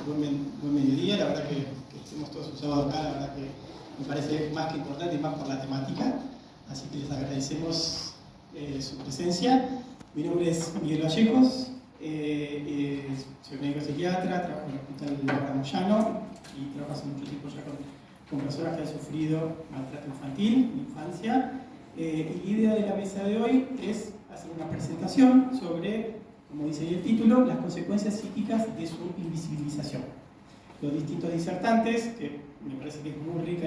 Buen mediodía, la verdad que estemos todos un sábado acá, la verdad que me parece más que importante y más por la temática, así que les agradecemos su presencia. Mi nombre es Miguel Vallejos, soy médico psiquiatra, trabajo en el Hospital Laura Moyano y trabajo hace mucho tiempo ya con personas que han sufrido maltrato infantil, infancia. Y la idea de la mesa de hoy es hacer una presentación sobre, como dice ahí el título, las consecuencias psíquicas de su invisibilización. Los distintos disertantes, que me parece que es muy rica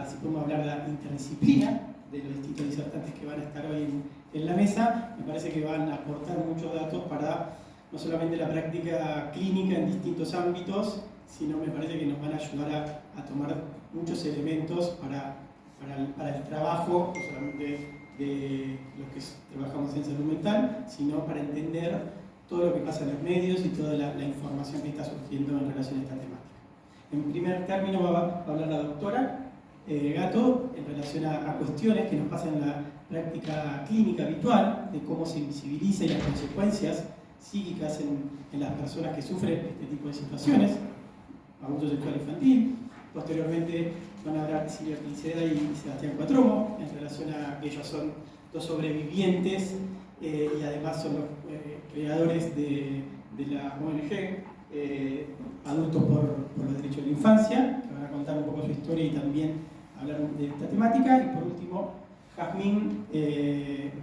si podemos hablar de la interdisciplina de los distintos disertantes que van a estar hoy en la mesa, me parece que van a aportar muchos datos para no solamente la práctica clínica en distintos ámbitos, sino me parece que nos van a ayudar a tomar muchos elementos para el trabajo, no solamente de los que trabajamos en salud mental, sino para entender todo lo que pasa en los medios y toda la información que está surgiendo en relación a esta temática. En primer término va a hablar la doctora Gato en relación a cuestiones que nos pasan en la práctica clínica habitual, de cómo se invisibiliza y las consecuencias psíquicas en las personas que sufren este tipo de situaciones, abuso sexual infantil. Posteriormente van a hablar Silvia Pinceda y Sebastián Cuatromo en relación a que ellos son dos sobrevivientes y además son los creadores de la ONG Adultos por los Derechos de la Infancia, que van a contar un poco su historia y también hablar de esta temática. Y por último, Jazmín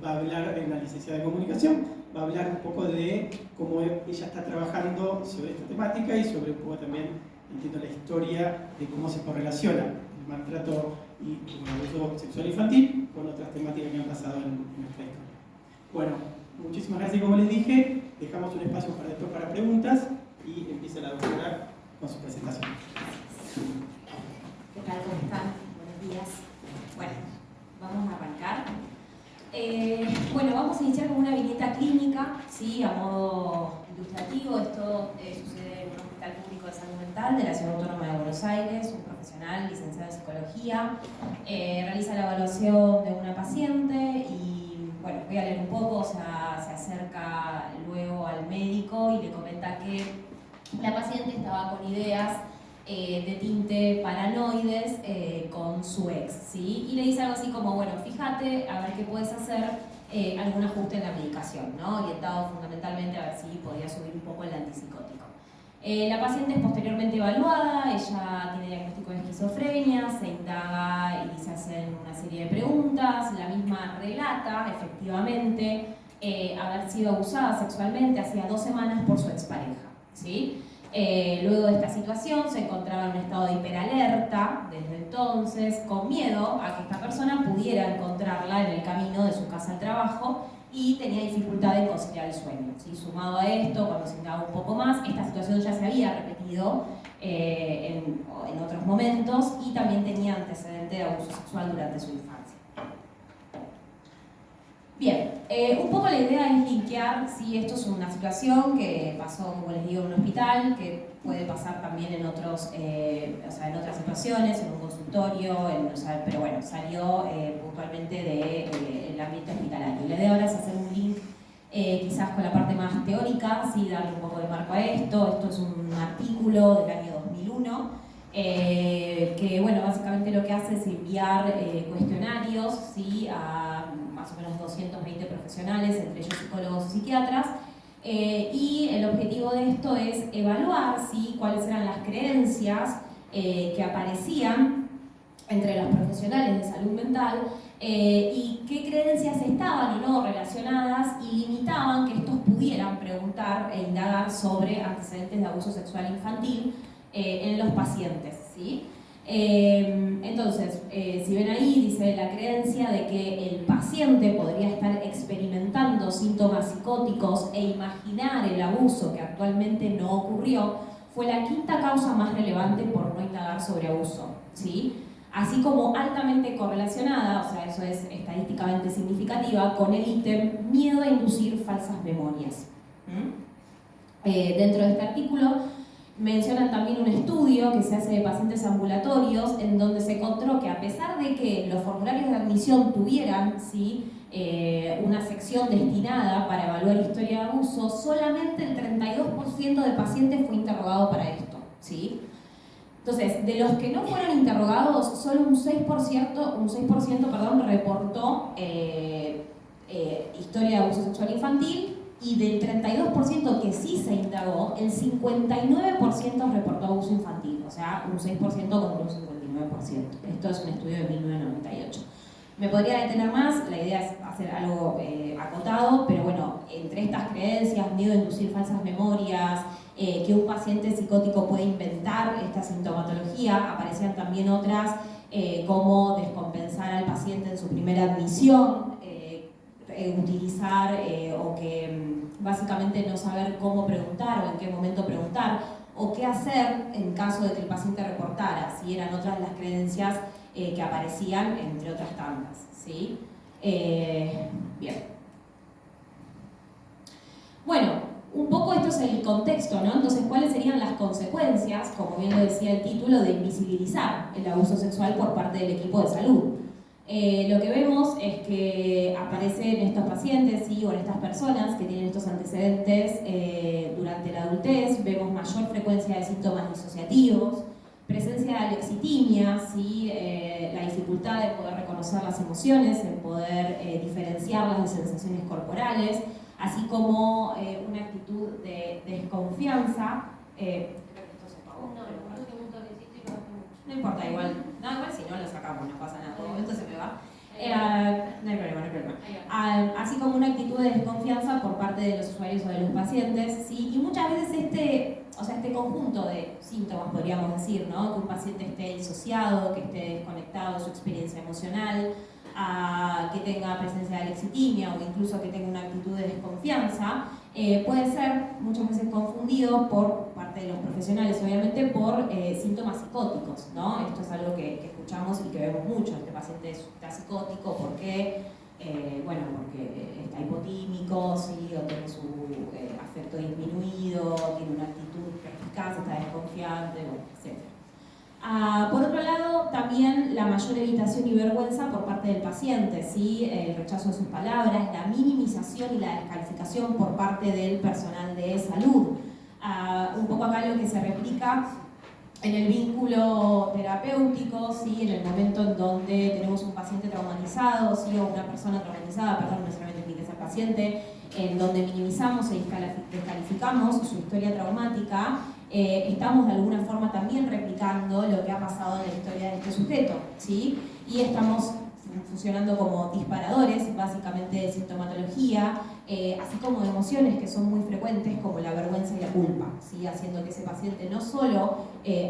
va a hablar, es una licenciada de comunicación, va a hablar un poco de cómo ella está trabajando sobre esta temática y sobre un poco también, entiendo, la historia de cómo se correlaciona el maltrato y el abuso sexual infantil con otras temáticas que han pasado en nuestra historia. Bueno, muchísimas gracias. Como les dije, dejamos un espacio para después para preguntas y empieza la doctora con su presentación. ¿Qué tal? ¿Cómo están? Buenos días. Bueno, vamos a arrancar. Bueno, vamos a iniciar con una viñeta clínica, ¿sí? A modo ilustrativo. Esto sucede en un hospital público de salud mental de la Ciudad Autónoma de Buenos Aires. Un profesional licenciado en psicología realiza la evaluación de una paciente y, bueno, voy a leer un poco. O sea, se acerca luego al médico y le comenta que la paciente estaba con ideas de tinte paranoides con su ex, ¿sí? Y le dice algo así como, bueno, fíjate a ver qué puedes hacer, algún ajuste en la medicación, ¿no? Orientado fundamentalmente a ver si podía subir un poco el antipsicótico. La paciente es posteriormente evaluada, ella tiene diagnóstico de esquizofrenia, se indaga y se hacen una serie de preguntas. La misma relata, efectivamente, haber sido abusada sexualmente hacía 2 semanas por su expareja, ¿sí? Luego de esta situación se encontraba en un estado de hiperalerta desde entonces, con miedo a que esta persona pudiera encontrarla en el camino de su casa al trabajo y tenía dificultad en conciliar el sueño, ¿sí? Sumado a esto, cuando se indagaba un poco más, esta situación ya se había repetido en otros momentos y también tenía antecedente de abuso sexual durante su infancia. Bien, un poco la idea es linkear si esto es una situación que pasó, como les digo, en un hospital, que puede pasar también en otros, en otras situaciones, en un consultorio, pero bueno, salió puntualmente del ámbito hospitalario. La idea ahora es hacer un link quizás con la parte más teórica, sí, darle un poco de marco a esto. Esto es un artículo del año 2001, que bueno, básicamente lo que hace es enviar cuestionarios, ¿sí? A más o menos 220 profesionales, entre ellos psicólogos y psiquiatras, y el objetivo de esto es evaluar, ¿sí? Cuáles eran las creencias que aparecían entre los profesionales de salud mental y qué creencias estaban o no relacionadas y limitaban que estos pudieran preguntar e indagar sobre antecedentes de abuso sexual infantil en los pacientes, ¿sí? Entonces, si ven ahí, dice la creencia de que el paciente podría estar experimentando síntomas psicóticos e imaginar el abuso que actualmente no ocurrió, fue la quinta causa más relevante por no indagar sobre abuso, ¿sí? Así como altamente correlacionada, o sea, eso es estadísticamente significativa, con el ítem miedo a inducir falsas memorias. Dentro de este artículo mencionan también un estudio que se hace de pacientes ambulatorios en donde se encontró que a pesar de que los formularios de admisión tuvieran, ¿sí? una sección destinada para evaluar historia de abuso, solamente el 32% de pacientes fue interrogado para esto, ¿sí? Entonces, de los que no fueron interrogados, solo un 6%, reportó historia de abuso sexual infantil, y del 32% que sí se indagó, el 59% reportó abuso infantil, o sea, un 6% contra un 59%. Esto es un estudio de 1998. Me podría detener más, la idea es hacer algo acotado, pero bueno, entre estas creencias, miedo a inducir falsas memorias, que un paciente psicótico puede inventar esta sintomatología, aparecían también otras como descompensar al paciente en su primera admisión, utilizar o que básicamente no saber cómo preguntar o en qué momento preguntar, o qué hacer en caso de que el paciente reportara, si eran otras las creencias que aparecían, entre otras tantas, ¿sí? Bien. Bueno, un poco esto es el contexto, ¿no? Entonces, ¿cuáles serían las consecuencias, como bien lo decía el título, de invisibilizar el abuso sexual por parte del equipo de salud? Lo que vemos es que aparecen estos pacientes, ¿sí? O en estas personas que tienen estos antecedentes durante la adultez, vemos mayor frecuencia de síntomas disociativos, presencia de alexitimia, ¿sí? La dificultad de poder reconocer las emociones, en poder diferenciarlas de sensaciones corporales, así como una actitud de desconfianza. No importa, igual si no lo sacamos, no pasa nada, por el momento se me va. No hay problema. Así como una actitud de desconfianza por parte de los usuarios o de los pacientes, ¿sí? Y muchas veces este conjunto de síntomas, podríamos decir, ¿no? Que un paciente esté disociado, que esté desconectado de su experiencia emocional, que tenga presencia de alexitimia o incluso que tenga una actitud de desconfianza, puede ser muchas veces confundido por parte de los profesionales, obviamente, por síntomas psicóticos, ¿no? Esto es algo que escuchamos y que vemos mucho. Este paciente está psicótico porque, porque está hipotímico, ¿sí? O tiene su afecto disminuido, tiene una actitud perspicaz, está desconfiante, etc. Por otro lado, también la mayor evitación y vergüenza por parte del paciente, ¿sí? El rechazo de sus palabras, la minimización y la descalificación por parte del personal de salud. Un poco acá lo que se replica en el vínculo terapéutico, ¿sí? En el momento en donde tenemos un paciente traumatizado, ¿sí? O una persona traumatizada, perdón, no necesariamente tiene que ser paciente, en donde minimizamos e descalificamos su historia traumática, estamos de alguna forma también replicando lo que ha pasado en la historia de este sujeto, ¿sí? Y estamos funcionando como disparadores, básicamente de sintomatología, así como de emociones que son muy frecuentes, como la vergüenza y la culpa, ¿sí? Haciendo que ese paciente no solo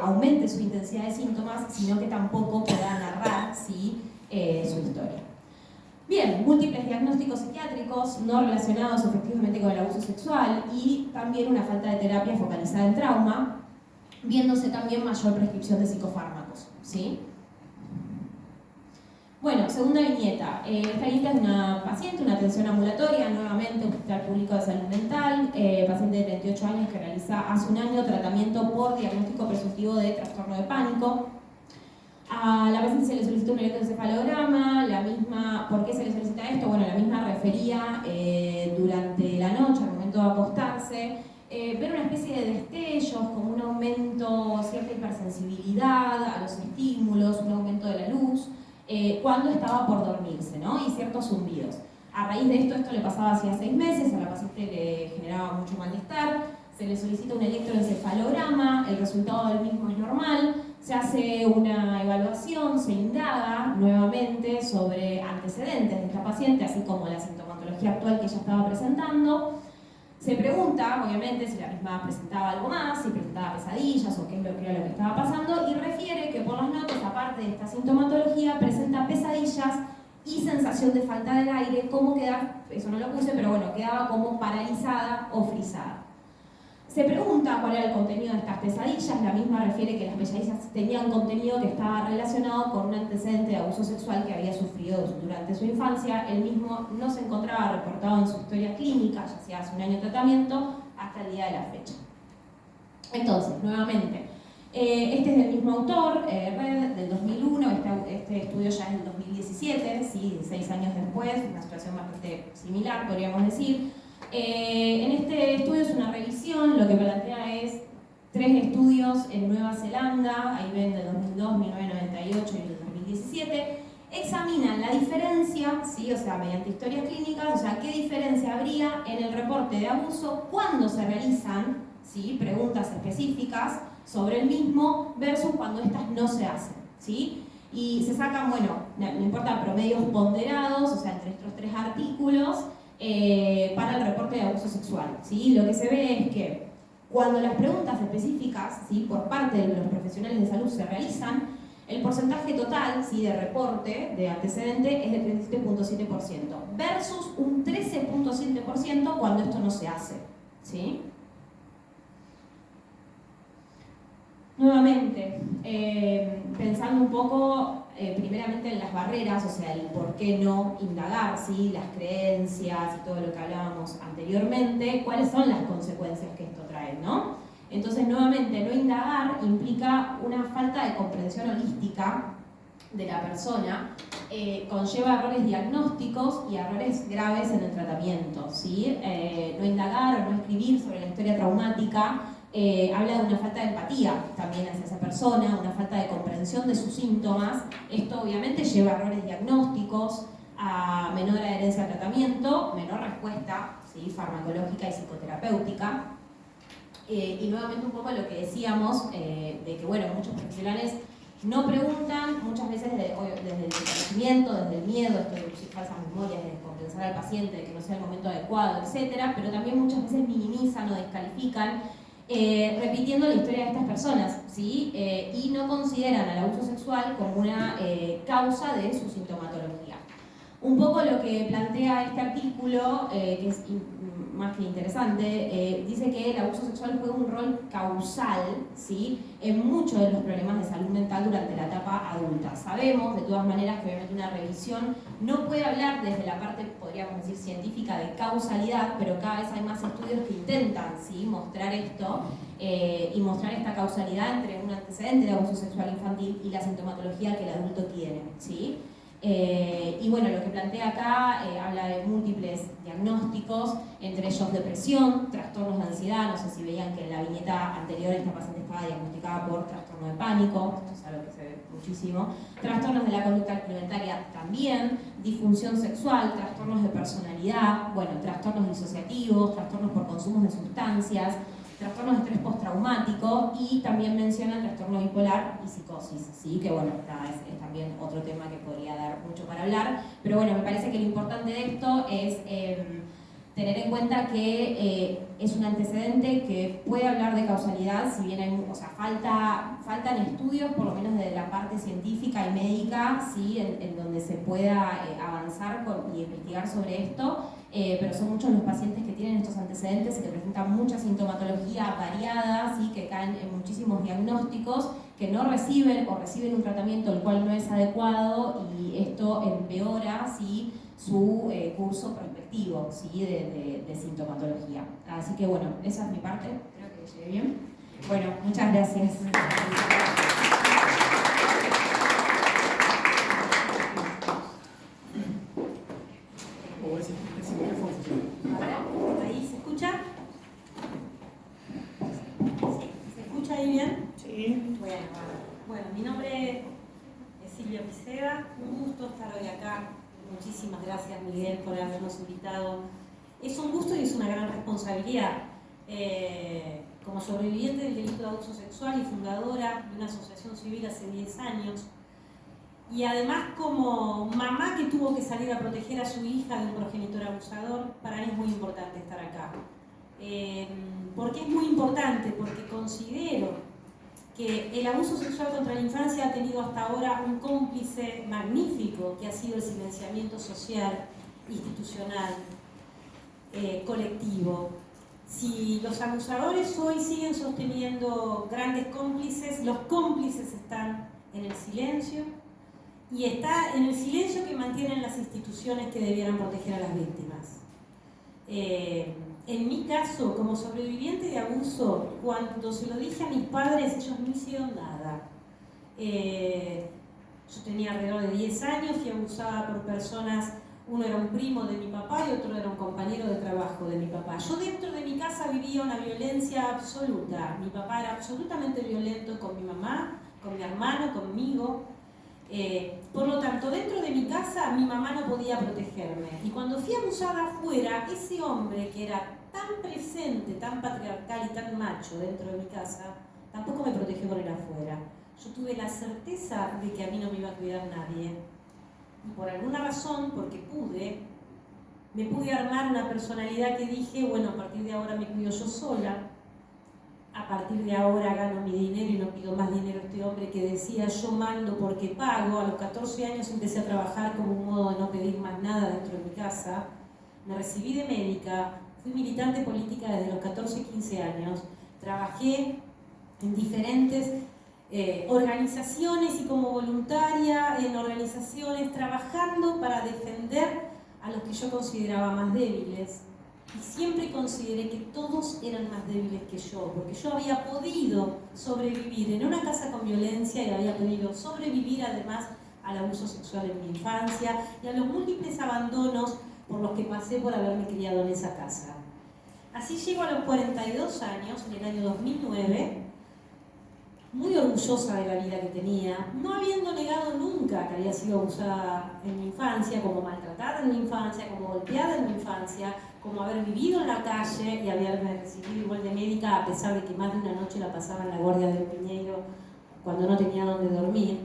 aumente su intensidad de síntomas, sino que tampoco pueda narrar, ¿sí? Su historia. Bien, múltiples diagnósticos psiquiátricos no relacionados efectivamente con el abuso sexual y también una falta de terapia focalizada en trauma, viéndose también mayor prescripción de psicofármacos, ¿sí? Bueno, segunda viñeta. Esta viñeta es una paciente, una atención ambulatoria, nuevamente Hospital Público de Salud Mental, paciente de 38 años que realiza hace un año tratamiento por diagnóstico presuntivo de trastorno de pánico. A la paciente se le solicita un electroencefalograma, ¿por qué se le solicita esto? Bueno, la misma refería durante la noche, al momento de acostarse, ver una especie de destellos, como un aumento, cierta hipersensibilidad a los estímulos, un aumento de la luz, cuando estaba por dormirse, ¿no? Y ciertos zumbidos. A raíz de esto le pasaba hacía 6 meses, a la paciente le generaba mucho malestar, se le solicita un electroencefalograma, el resultado del mismo es normal, se hace una evaluación, se indaga nuevamente sobre antecedentes de esta paciente, así como la sintomatología actual que ella estaba presentando. Se pregunta, obviamente, si la misma presentaba algo más, si presentaba pesadillas o qué es lo que era lo que estaba pasando, y refiere que por las notas, aparte de esta sintomatología, presenta pesadillas y sensación de falta del aire, como eso no lo puse, pero bueno, quedaba como paralizada o frisada. Se pregunta cuál era el contenido de estas pesadillas, la misma refiere que las pesadillas tenían contenido que estaba relacionado con un antecedente de abuso sexual que había sufrido durante su infancia. El mismo no se encontraba reportado en su historia clínica, ya sea hace un año de tratamiento, hasta el día de la fecha. Entonces, nuevamente, Este es del mismo autor, Red, del 2001, este estudio ya es del 2017, ¿sí? 6 años después, una situación bastante similar, podríamos decir. En este estudio es una revisión, lo que plantea es 3 estudios en Nueva Zelanda, ahí ven del 2002, 1998 y el 2017, examinan la diferencia, ¿sí? O sea, mediante historias clínicas, o sea, qué diferencia habría en el reporte de abuso cuando se realizan, ¿sí? Preguntas específicas sobre el mismo versus cuando estas no se hacen, ¿sí? Y se sacan, bueno, no importa, promedios ponderados, o sea, entre estos 3 artículos, para el reporte de abuso sexual, ¿sí? Lo que se ve es que cuando las preguntas específicas, ¿sí? Por parte de los profesionales de salud se realizan, el porcentaje total, ¿sí? De reporte de antecedente es de 37.7% versus un 13.7% cuando esto no se hace, ¿sí? Nuevamente, pensando un poco primeramente en las barreras, o sea, el por qué no indagar, ¿sí? Las creencias y todo lo que hablábamos anteriormente, cuáles son las consecuencias que esto trae, ¿no? Entonces, nuevamente, no indagar implica una falta de comprensión holística de la persona, conlleva errores diagnósticos y errores graves en el tratamiento, ¿sí? No indagar o no escribir sobre la historia traumática habla de una falta de empatía también hacia esa persona, una falta de comprensión de sus síntomas. Esto obviamente lleva a errores diagnósticos, a menor adherencia al tratamiento, menor respuesta, ¿sí? Farmacológica y psicoterapéutica. Y nuevamente un poco lo que decíamos, de que bueno, muchos profesionales no preguntan, muchas veces desde el desconocimiento, desde el miedo, esto de producir falsas memorias, de descompensar al paciente, de que no sea el momento adecuado, etc. Pero también muchas veces minimizan o descalifican repitiendo la historia de estas personas, ¿sí? Y no consideran al abuso sexual como una causa de su sintomatología. Un poco lo que plantea este artículo, que es más que interesante, dice que el abuso sexual juega un rol causal, ¿sí? En muchos de los problemas de salud mental durante la etapa adulta. Sabemos, de todas maneras, que obviamente una revisión no puede hablar desde la parte, podríamos decir, científica de causalidad, pero cada vez hay más estudios que intentan, ¿sí? Mostrar esto y mostrar esta causalidad entre un antecedente de abuso sexual infantil y la sintomatología que el adulto tiene, ¿sí? Y bueno, lo que plantea acá habla de múltiples diagnósticos, entre ellos depresión, trastornos de ansiedad, no sé si veían que en la viñeta anterior esta paciente estaba diagnosticada por trastorno de pánico, esto es algo que se ve muchísimo, trastornos de la conducta alimentaria también, disfunción sexual, trastornos de personalidad, bueno, trastornos disociativos, trastornos por consumos de sustancias, trastornos de estrés postraumático y también menciona el trastorno bipolar y psicosis, ¿sí? Que bueno, es también otro tema que podría dar mucho para hablar, pero bueno, me parece que lo importante de esto es tener en cuenta que es un antecedente que puede hablar de causalidad, si bien hay, o sea, faltan estudios, por lo menos desde la parte científica y médica, ¿sí? en donde se pueda avanzar y investigar sobre esto, pero son muchos los pacientes que tienen estos antecedentes y que presentan mucha sintomatología variada, ¿sí? Que caen en muchísimos diagnósticos, que no reciben o reciben un tratamiento el cual no es adecuado y esto empeora, ¿sí? Su curso prospectivo, ¿sí? de sintomatología. Así que bueno, esa es mi parte, creo que llegué bien. Bueno, muchas gracias. ¿Ahí se escucha? ¿Sí? ¿Se escucha ahí bien? Sí. Bueno, mi nombre es Silvia Piceda, un gusto estar hoy acá. Muchísimas gracias, Miguel, por habernos invitado. Es un gusto y es una gran responsabilidad. Como sobreviviente del delito de abuso sexual y fundadora de una asociación civil hace 10 años, y además como mamá que tuvo que salir a proteger a su hija de un progenitor abusador, para mí es muy importante estar acá. ¿Por qué es muy importante? Porque considero que el abuso sexual contra la infancia ha tenido hasta ahora un cómplice magnífico, que ha sido el silenciamiento social, institucional, colectivo. Si los abusadores hoy siguen sosteniendo grandes cómplices, los cómplices están en el silencio, y está en el silencio que mantienen las instituciones que debieran proteger a las víctimas. en mi caso, como sobreviviente de abuso, cuando se lo dije a mis padres, ellos no hicieron nada. Yo tenía alrededor de 10 años, fui abusada por personas, uno era un primo de mi papá y otro era un compañero de trabajo de mi papá. Yo dentro de mi casa vivía una violencia absoluta. Mi papá era absolutamente violento con mi mamá, con mi hermano, conmigo. Por lo tanto, dentro de mi casa mi mamá no podía protegerme. Y cuando fui abusada afuera, ese hombre que era tan presente, tan patriarcal y tan macho dentro de mi casa, tampoco me protegió por el afuera. Yo tuve la certeza de que a mí no me iba a cuidar nadie. Y por alguna razón, porque me pude armar una personalidad que dije, bueno, a partir de ahora me cuido yo sola, a partir de ahora gano mi dinero y no pido más dinero a este hombre que decía yo mando porque pago. A los 14 años empecé a trabajar como un modo de no pedir más nada dentro de mi casa. Me recibí de médica, fui militante política desde los 14, 15 años, trabajé en diferentes organizaciones y como voluntaria en organizaciones trabajando para defender a los que yo consideraba más débiles. Y siempre consideré que todos eran más débiles que yo, porque yo había podido sobrevivir en una casa con violencia y había podido sobrevivir además al abuso sexual en mi infancia y a los múltiples abandonos por los que pasé por haberme criado en esa casa. Así llego a los 42 años, en el año 2009, muy orgullosa de la vida que tenía, no habiendo negado nunca que había sido abusada en mi infancia, como maltratada en mi infancia, como golpeada en mi infancia, como haber vivido en la calle y haberme recibido igual de médica, a pesar de que más de una noche la pasaba en la guardia del Piñeiro cuando no tenía dónde dormir.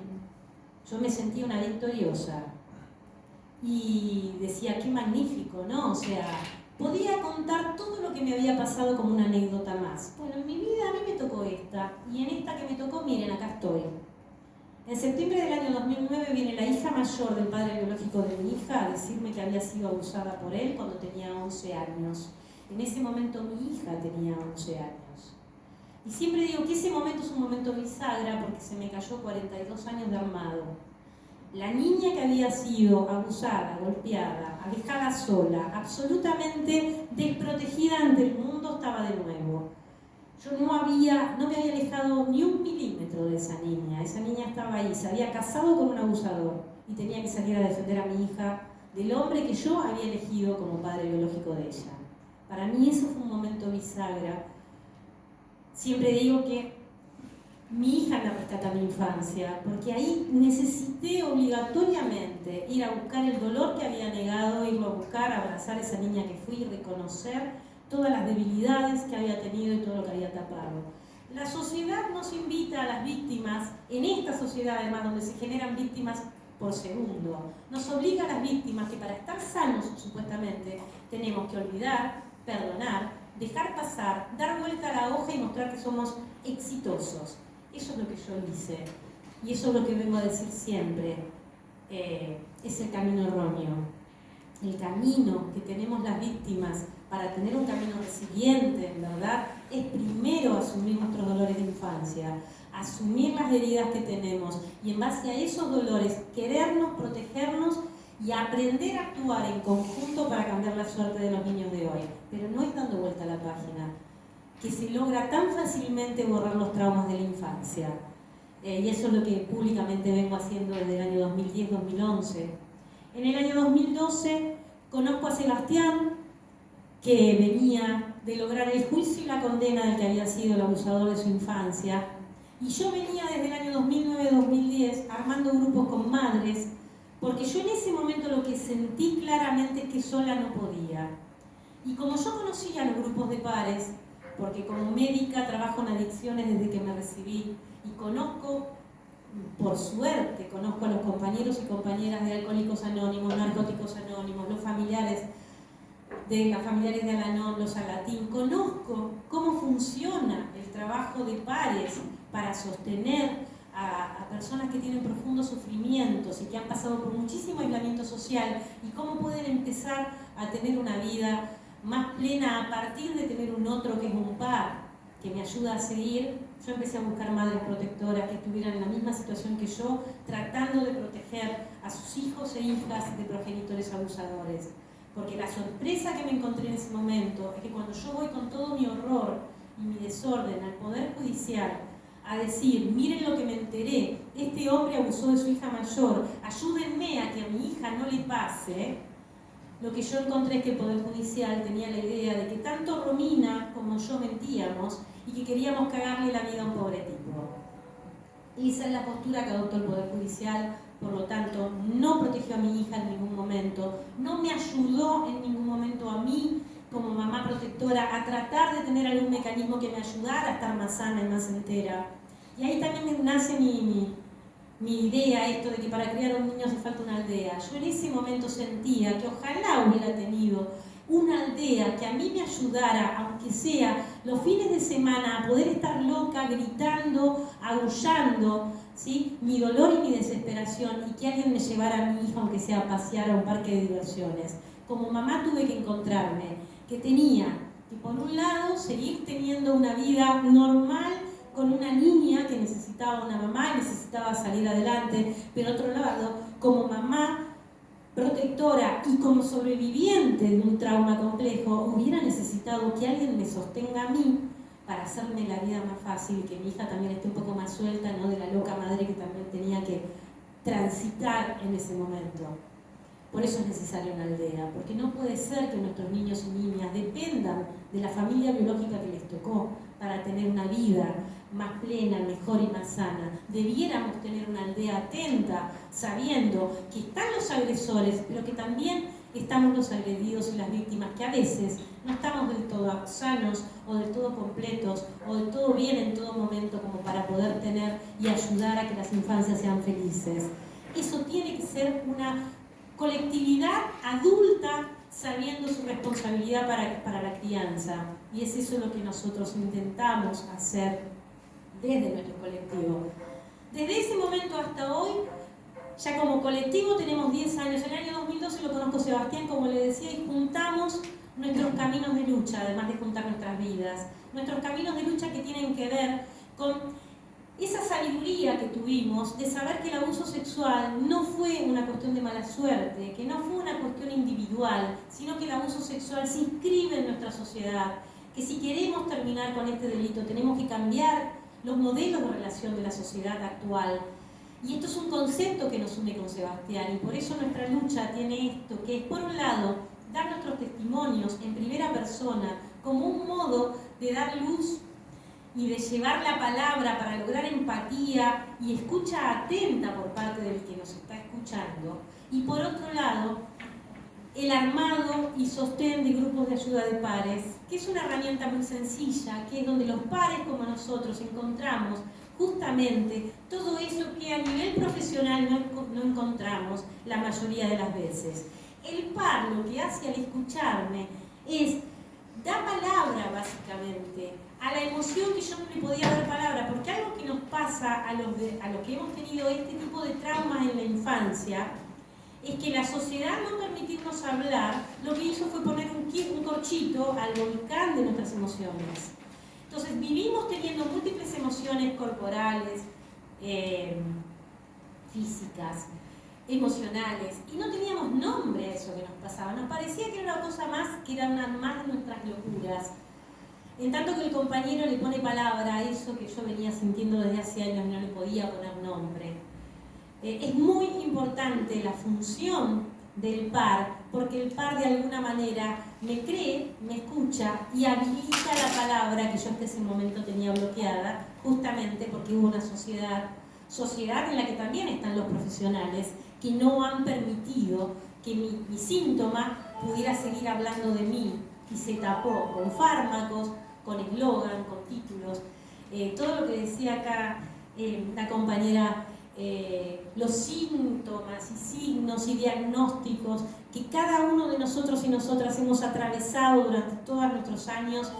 Yo me sentía una victoriosa y decía, qué magnífico, ¿no? O sea, podía contar todo lo que me había pasado como una anécdota más. Bueno, en mi vida a mí me tocó esta, y en esta que me tocó, miren, acá estoy. En septiembre del año 2009 viene la hija mayor del padre biológico de mi hija a decirme que había sido abusada por él cuando tenía 11 años. En ese momento mi hija tenía 11 años. Y siempre digo que ese momento es un momento bisagra porque se me cayó 42 años de armado. La niña que había sido abusada, golpeada, alejada sola, absolutamente desprotegida ante el mundo, estaba de nuevo. Yo no me había alejado ni un milímetro de esa niña estaba ahí, se había casado con un abusador y tenía que salir a defender a mi hija del hombre que yo había elegido como padre biológico de ella. Para mí eso fue un momento bisagra. Siempre digo que mi hija me rescata mi infancia, porque ahí necesité obligatoriamente ir a buscar el dolor que había negado, irlo a buscar, abrazar a esa niña que fui y reconocer todas las debilidades que había tenido y todo lo que había tapado. La sociedad nos invita a las víctimas, en esta sociedad además donde se generan víctimas por segundo, nos obliga a las víctimas que para estar sanos supuestamente tenemos que olvidar, perdonar, dejar pasar, dar vuelta a la hoja y mostrar que somos exitosos. Eso es lo que yo hice y eso es lo que vengo a decir siempre, es el camino erróneo. El camino que tenemos las víctimas para tener un camino resiliente, en verdad, es primero asumir nuestros dolores de infancia, asumir las heridas que tenemos y en base a esos dolores querernos, protegernos y aprender a actuar en conjunto para cambiar la suerte de los niños de hoy. Pero no es dando vuelta a la página, que se logra tan fácilmente borrar los traumas de la infancia. Y eso es lo que públicamente vengo haciendo desde el año 2010-2011. En el año 2012 conozco a Sebastián, que venía de lograr el juicio y la condena del que había sido el abusador de su infancia. Y yo venía desde el año 2009-2010 armando grupos con madres, porque yo en ese momento lo que sentí claramente es que sola no podía. Y como yo conocía los grupos de pares, porque como médica trabajo en adicciones desde que me recibí y conozco, por suerte, conozco a los compañeros y compañeras de Alcohólicos Anónimos, Narcóticos Anónimos, los familiares de Al-Anon, los Agatín, conozco cómo funciona el trabajo de pares para sostener a personas que tienen profundos sufrimientos y que han pasado por muchísimo aislamiento social y cómo pueden empezar a tener una vida más plena a partir de tener un otro que es un par que me ayuda a seguir. Yo empecé a buscar madres protectoras que estuvieran en la misma situación que yo, tratando de proteger a sus hijos e hijas de progenitores abusadores. Porque la sorpresa que me encontré en ese momento es que cuando yo voy con todo mi horror y mi desorden al Poder Judicial a decir, miren lo que me enteré, este hombre abusó de su hija mayor, ayúdenme a que a mi hija no le pase, lo que yo encontré es que el Poder Judicial tenía la idea de que tanto Romina como yo mentíamos y que queríamos cagarle la vida a un pobre tipo. Y esa es la postura que adoptó el Poder Judicial, por lo tanto, no protegió a mi hija en ningún momento, no me ayudó en ningún momento a mí, como mamá protectora, a tratar de tener algún mecanismo que me ayudara a estar más sana y más entera. Y ahí también nace mi idea, esto de que para criar a un niño hace falta una aldea. Yo en ese momento sentía que ojalá hubiera tenido una aldea que a mí me ayudara, aunque sea los fines de semana, a poder estar loca, gritando, agullando, ¿sí?, mi dolor y mi desesperación, y que alguien me llevara a mi hija, aunque sea a pasear a un parque de diversiones. Como mamá tuve que encontrarme que tenía que, por un lado, seguir teniendo una vida normal con una niña que necesitaba una mamá y necesitaba salir adelante, pero otro lado, como mamá protectora y como sobreviviente de un trauma complejo, hubiera necesitado que alguien me sostenga a mí para hacerme la vida más fácil y que mi hija también esté un poco más suelta, ¿no?, de la loca madre que también tenía que transitar en ese momento. Por eso es necesaria una aldea, porque no puede ser que nuestros niños y niñas dependan de la familia biológica que les tocó para tener una vida más plena, mejor y más sana. Debiéramos tener una aldea atenta, sabiendo que están los agresores, pero que también estamos los agredidos y las víctimas, que a veces no estamos del todo sanos o del todo completos o del todo bien en todo momento como para poder tener y ayudar a que las infancias sean felices. Eso tiene que ser una colectividad adulta sabiendo su responsabilidad para la crianza, y es eso lo que nosotros intentamos hacer desde nuestro colectivo. Desde ese momento hasta hoy, ya como colectivo tenemos 10 años. En el año 2012 lo conozco a Sebastián, como le decía, y juntamos nuestros caminos de lucha, además de juntar nuestras vidas. Nuestros caminos de lucha que tienen que ver con esa sabiduría que tuvimos de saber que el abuso sexual no fue una cuestión de mala suerte, que no fue una cuestión individual, sino que el abuso sexual se inscribe en nuestra sociedad, que si queremos terminar con este delito tenemos que cambiar los modelos de relación de la sociedad actual. Y esto es un concepto que nos une con Sebastián, y por eso nuestra lucha tiene esto, que es, por un lado, dar nuestros testimonios en primera persona como un modo de dar luz y de llevar la palabra para lograr empatía y escucha atenta por parte del que nos está escuchando. Y por otro lado, el armado y sostén de grupos de ayuda de pares, que es una herramienta muy sencilla, que es donde los pares como nosotros encontramos justamente todo eso que a nivel profesional no encontramos la mayoría de las veces. El par lo que hace al escucharme es dar palabra básicamente a la emoción que yo no le podía dar palabra, porque algo que nos pasa a los que hemos tenido este tipo de traumas en la infancia es que la sociedad, no permitirnos hablar, lo que hizo fue poner un corchito al volcán de nuestras emociones. Entonces vivimos teniendo múltiples emociones corporales, físicas, emocionales, y no teníamos nombre a eso que nos pasaba. Nos parecía que era una cosa más, que era una más de nuestras locuras. En tanto que el compañero le pone palabra a eso que yo venía sintiendo desde hace años y no le podía poner nombre. Es muy importante la función del par, porque el par de alguna manera me cree, me escucha y habilita la palabra que yo hasta ese momento tenía bloqueada, justamente porque hubo una sociedad en la que también están los profesionales que no han permitido que mi síntoma pudiera seguir hablando de mí, y se tapó con fármacos, con eslogan, con títulos, todo lo que decía acá la compañera, los síntomas y signos y diagnósticos que cada uno de nosotros y nosotras hemos atravesado durante todos nuestros años,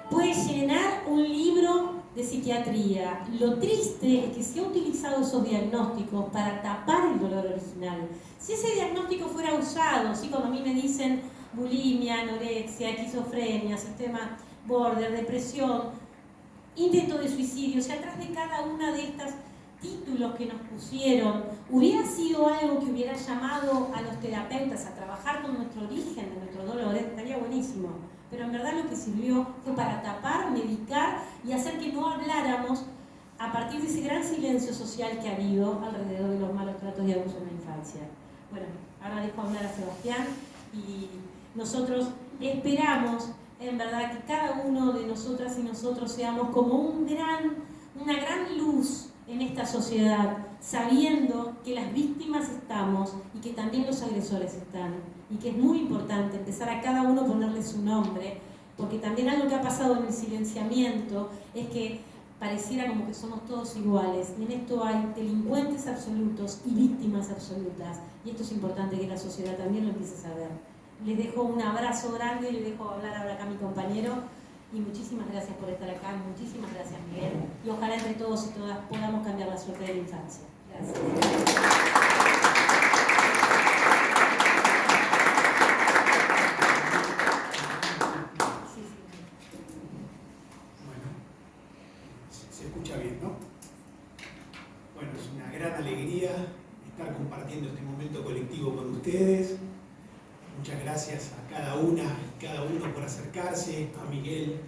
puede llenar un libro de psiquiatría. Lo triste es que se han utilizado esos diagnósticos para tapar el dolor original. Si ese diagnóstico fuera usado, ¿sí?, cuando a mí me dicen bulimia, anorexia, esquizofrenia, sistema border, depresión, intento de suicidio, o sea, atrás de cada una de estas títulos que nos pusieron hubiera sido algo que hubiera llamado a los terapeutas a trabajar con nuestro origen, de nuestro dolor, estaría buenísimo. Pero en verdad lo que sirvió fue para tapar, medicar y hacer que no habláramos a partir de ese gran silencio social que ha habido alrededor de los malos tratos y abusos en la infancia. Bueno, ahora dejo hablar a Sebastián y nosotros esperamos en verdad que cada uno de nosotras y nosotros seamos como una gran luz en esta sociedad, sabiendo que las víctimas estamos y que también los agresores están, y que es muy importante empezar a cada uno ponerle su nombre, porque también algo que ha pasado en el silenciamiento es que pareciera como que somos todos iguales, y en esto hay delincuentes absolutos y víctimas absolutas, y esto es importante que la sociedad también lo empiece a saber. Les dejo un abrazo grande, les dejo hablar ahora acá a mi compañero, y muchísimas gracias por estar acá, muchísimas gracias Miguel, y ojalá entre todos y todas podamos cambiar la suerte de la infancia. Gracias. Bueno, se escucha bien, ¿no? Bueno, es una gran alegría estar compartiendo este momento colectivo con ustedes. Muchas gracias a cada una y cada uno por acercarse, a Miguel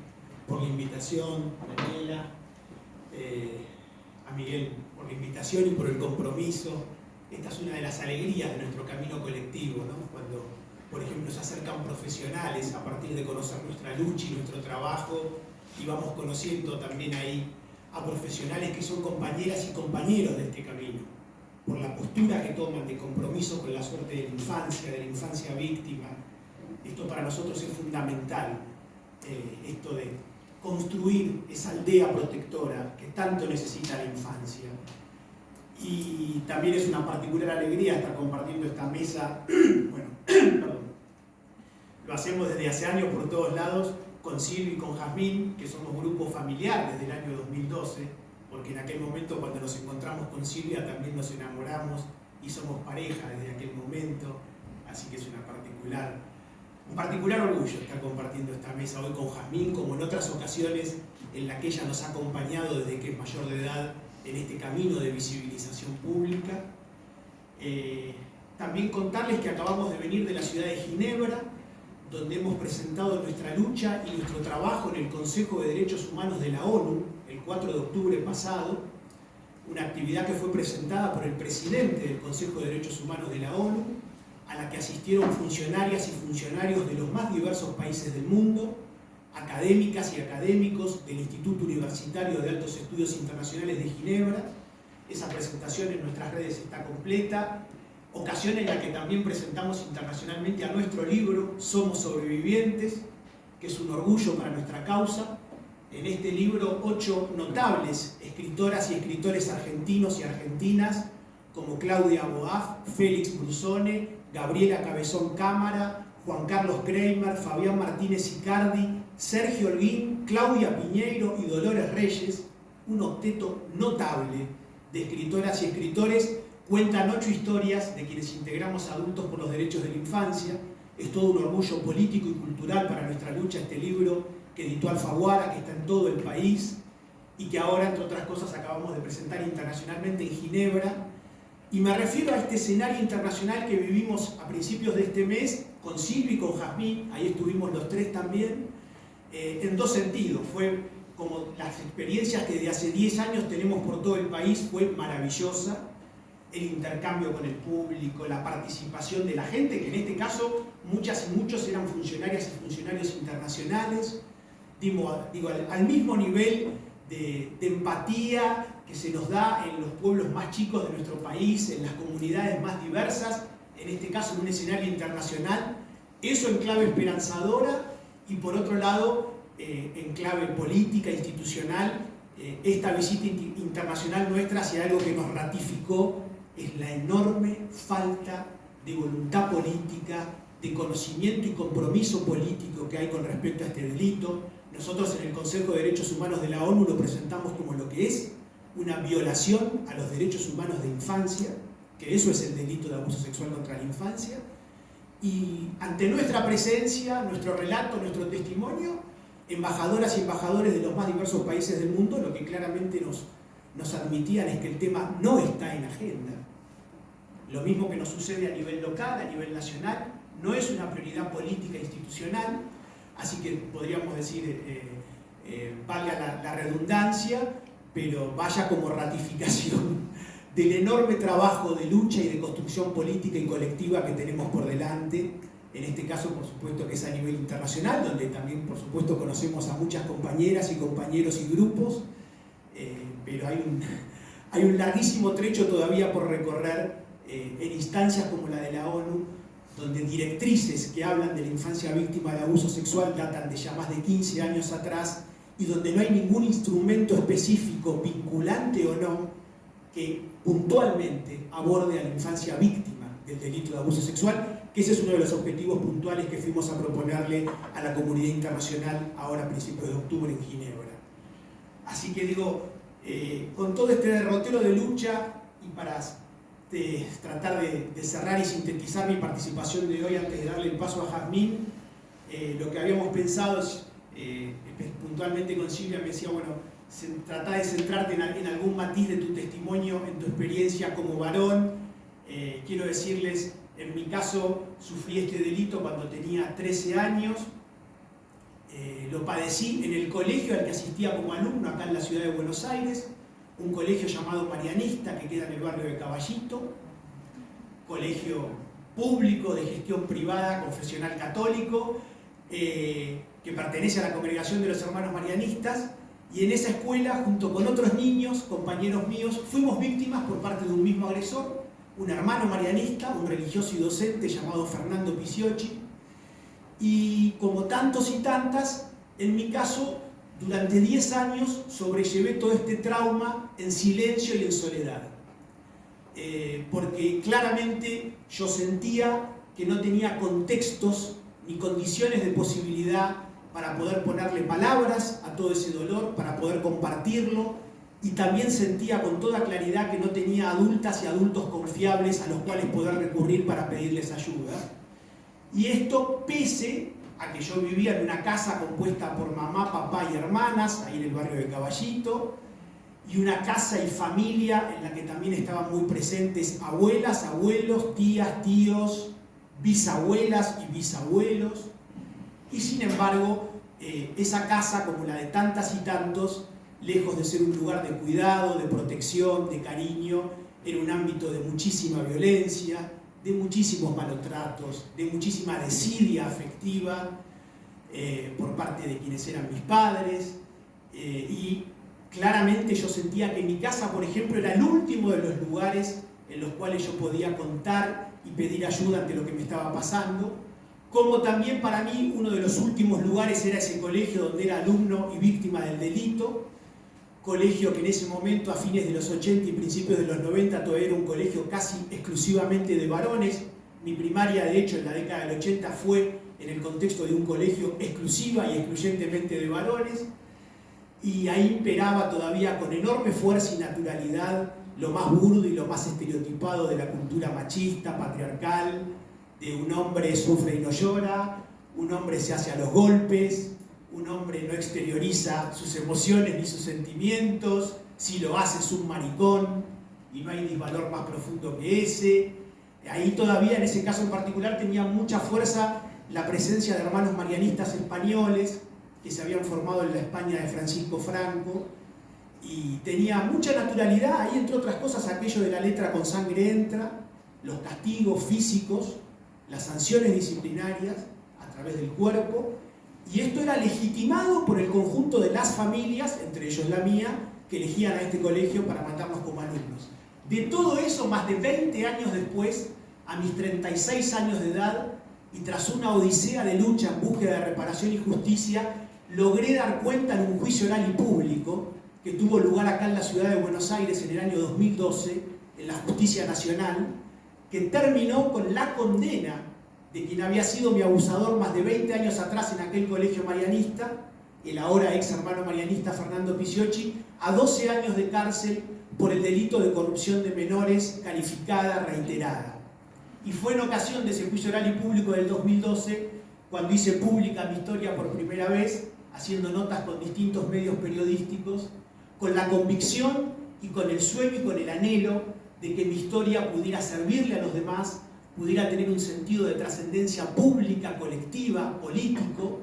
por la invitación, a Daniela, a Miguel por la invitación y por el compromiso. Esta es una de las alegrías de nuestro camino colectivo, ¿no? Cuando, por ejemplo, se acercan profesionales a partir de conocer nuestra lucha y nuestro trabajo, y vamos conociendo también ahí a profesionales que son compañeras y compañeros de este camino, por la postura que toman de compromiso con la suerte de la infancia víctima. Esto para nosotros es fundamental, esto de construir esa aldea protectora que tanto necesita la infancia. Y también es una particular alegría estar compartiendo esta mesa, bueno, perdón, lo hacemos desde hace años por todos lados, con Silvia y con Jazmín, que somos grupo familiar desde el año 2012, porque en aquel momento cuando nos encontramos con Silvia también nos enamoramos y somos pareja desde aquel momento, así que es un particular orgullo estar compartiendo esta mesa hoy con Jazmín, como en otras ocasiones en la que ella nos ha acompañado desde que es mayor de edad en este camino de visibilización pública. También contarles que acabamos de venir de la ciudad de Ginebra, donde hemos presentado nuestra lucha y nuestro trabajo en el Consejo de Derechos Humanos de la ONU el 4 de octubre pasado, una actividad que fue presentada por el presidente del Consejo de Derechos Humanos de la ONU, a la que asistieron funcionarias y funcionarios de los más diversos países del mundo, académicas y académicos del Instituto Universitario de Altos Estudios Internacionales de Ginebra. Esa presentación en nuestras redes está completa, ocasión en la que también presentamos internacionalmente a nuestro libro Somos Sobrevivientes, que es un orgullo para nuestra causa. En este libro 8 notables escritoras y escritores argentinos y argentinas como Claudia Boaf, Félix Brusone, Gabriela Cabezón Cámara, Juan Carlos Kramer, Fabián Martínez Icardi, Sergio Holguín, Claudia Piñeiro y Dolores Reyes, un octeto notable de escritoras y escritores. Cuentan 8 historias de quienes integramos Adultos por los Derechos de la Infancia. Es todo un orgullo político y cultural para nuestra lucha este libro que editó Alfaguara, que está en todo el país y que ahora, entre otras cosas, acabamos de presentar internacionalmente en Ginebra. Y me refiero a este escenario internacional que vivimos a principios de este mes con Silvia y con Jazmín, ahí estuvimos los tres también, en dos sentidos. Fue como las experiencias que desde hace 10 años tenemos por todo el país, fue maravillosa. El intercambio con el público, la participación de la gente, que en este caso muchas y muchos eran funcionarias y funcionarios internacionales, digo, al mismo nivel de empatía que se nos da en los pueblos más chicos de nuestro país, en las comunidades más diversas, en este caso en un escenario internacional, eso en clave esperanzadora, y por otro lado, en clave política, institucional, esta visita internacional nuestra hacia algo que nos ratificó es la enorme falta de voluntad política, de conocimiento y compromiso político que hay con respecto a este delito. Nosotros en el Consejo de Derechos Humanos de la ONU lo presentamos como lo que es una violación a los derechos humanos de infancia, que eso es el delito de abuso sexual contra la infancia, y ante nuestra presencia, nuestro relato, nuestro testimonio, embajadoras y embajadores de los más diversos países del mundo, lo que claramente nos admitían es que el tema no está en agenda. Lo mismo que nos sucede a nivel local, a nivel nacional, no es una prioridad política e institucional, así que podríamos decir, valga la redundancia, pero vaya como ratificación del enorme trabajo de lucha y de construcción política y colectiva que tenemos por delante, en este caso por supuesto que es a nivel internacional, donde también por supuesto conocemos a muchas compañeras y compañeros y grupos, pero hay un larguísimo trecho todavía por recorrer en instancias como la de la ONU, donde directrices que hablan de la infancia víctima de abuso sexual datan de ya más de 15 años atrás, y donde no hay ningún instrumento específico, vinculante o no, que puntualmente aborde a la infancia víctima del delito de abuso sexual, que ese es uno de los objetivos puntuales que fuimos a proponerle a la comunidad internacional ahora a principios de octubre en Ginebra. Así que digo, con todo este derrotero de lucha, y para tratar de cerrar y sintetizar mi participación de hoy antes de darle el paso a Jazmín, lo que habíamos pensado es, puntualmente con Silvia me decía, bueno, trata de centrarte en algún matiz de tu testimonio, en tu experiencia como varón. Quiero decirles, en mi caso sufrí este delito cuando tenía 13 años, lo padecí en el colegio al que asistía como alumno acá en la ciudad de Buenos Aires, un colegio llamado Marianista que queda en el barrio de Caballito, colegio público de gestión privada, confesional católico, que pertenece a la congregación de los hermanos marianistas, y en esa escuela, junto con otros niños, compañeros míos, fuimos víctimas por parte de un mismo agresor, un hermano marianista, un religioso y docente llamado Fernando Pisiocchi, y como tantos y tantas, en mi caso, durante 10 años sobrellevé todo este trauma en silencio y en soledad, porque claramente yo sentía que no tenía contextos ni condiciones de posibilidad para poder ponerle palabras a todo ese dolor, para poder compartirlo, y también sentía con toda claridad que no tenía adultas y adultos confiables a los cuales poder recurrir para pedirles ayuda. Y esto pese a que yo vivía en una casa compuesta por mamá, papá y hermanas, ahí en el barrio de Caballito, y una casa y familia en la que también estaban muy presentes abuelas, abuelos, tías, tíos, bisabuelas y bisabuelos. Y sin embargo, esa casa, como la de tantas y tantos, lejos de ser un lugar de cuidado, de protección, de cariño, era un ámbito de muchísima violencia, de muchísimos malos tratos, de muchísima desidia afectiva por parte de quienes eran mis padres, y claramente yo sentía que mi casa, por ejemplo, era el último de los lugares en los cuales yo podía contar y pedir ayuda ante lo que me estaba pasando, como también para mí uno de los últimos lugares era ese colegio donde era alumno y víctima del delito, colegio que en ese momento, a fines de los 80 y principios de los 90, todavía era un colegio casi exclusivamente de varones. Mi primaria, de hecho, en la década del 80 fue en el contexto de un colegio exclusiva y excluyentemente de varones, y ahí imperaba todavía con enorme fuerza y naturalidad lo más burdo y lo más estereotipado de la cultura machista, patriarcal, de un hombre sufre y no llora, un hombre se hace a los golpes, un hombre no exterioriza sus emociones ni sus sentimientos, si lo hace es un maricón y no hay disvalor más profundo que ese. Ahí todavía, en ese caso en particular, tenía mucha fuerza la presencia de hermanos marianistas españoles que se habían formado en la España de Francisco Franco, y tenía mucha naturalidad ahí, entre otras cosas, aquello de la letra con sangre entra, los castigos físicos, las sanciones disciplinarias a través del cuerpo, y esto era legitimado por el conjunto de las familias, entre ellos la mía, que elegían a este colegio para mandarnos como alumnos. De todo eso, más de 20 años después, a mis 36 años de edad, y tras una odisea de lucha en búsqueda de reparación y justicia, logré dar cuenta en un juicio oral y público que tuvo lugar acá en la ciudad de Buenos Aires en el año 2012, en la Justicia Nacional, que terminó con la condena de quien había sido mi abusador más de 20 años atrás en aquel colegio marianista, el ahora ex hermano marianista Fernando Pisiocchi, a 12 años de cárcel por el delito de corrupción de menores calificada reiterada. Y fue en ocasión de ese juicio oral y público del 2012 cuando hice pública mi historia por primera vez, haciendo notas con distintos medios periodísticos, con la convicción y con el sueño y con el anhelo de que mi historia pudiera servirle a los demás, pudiera tener un sentido de trascendencia pública, colectiva, político.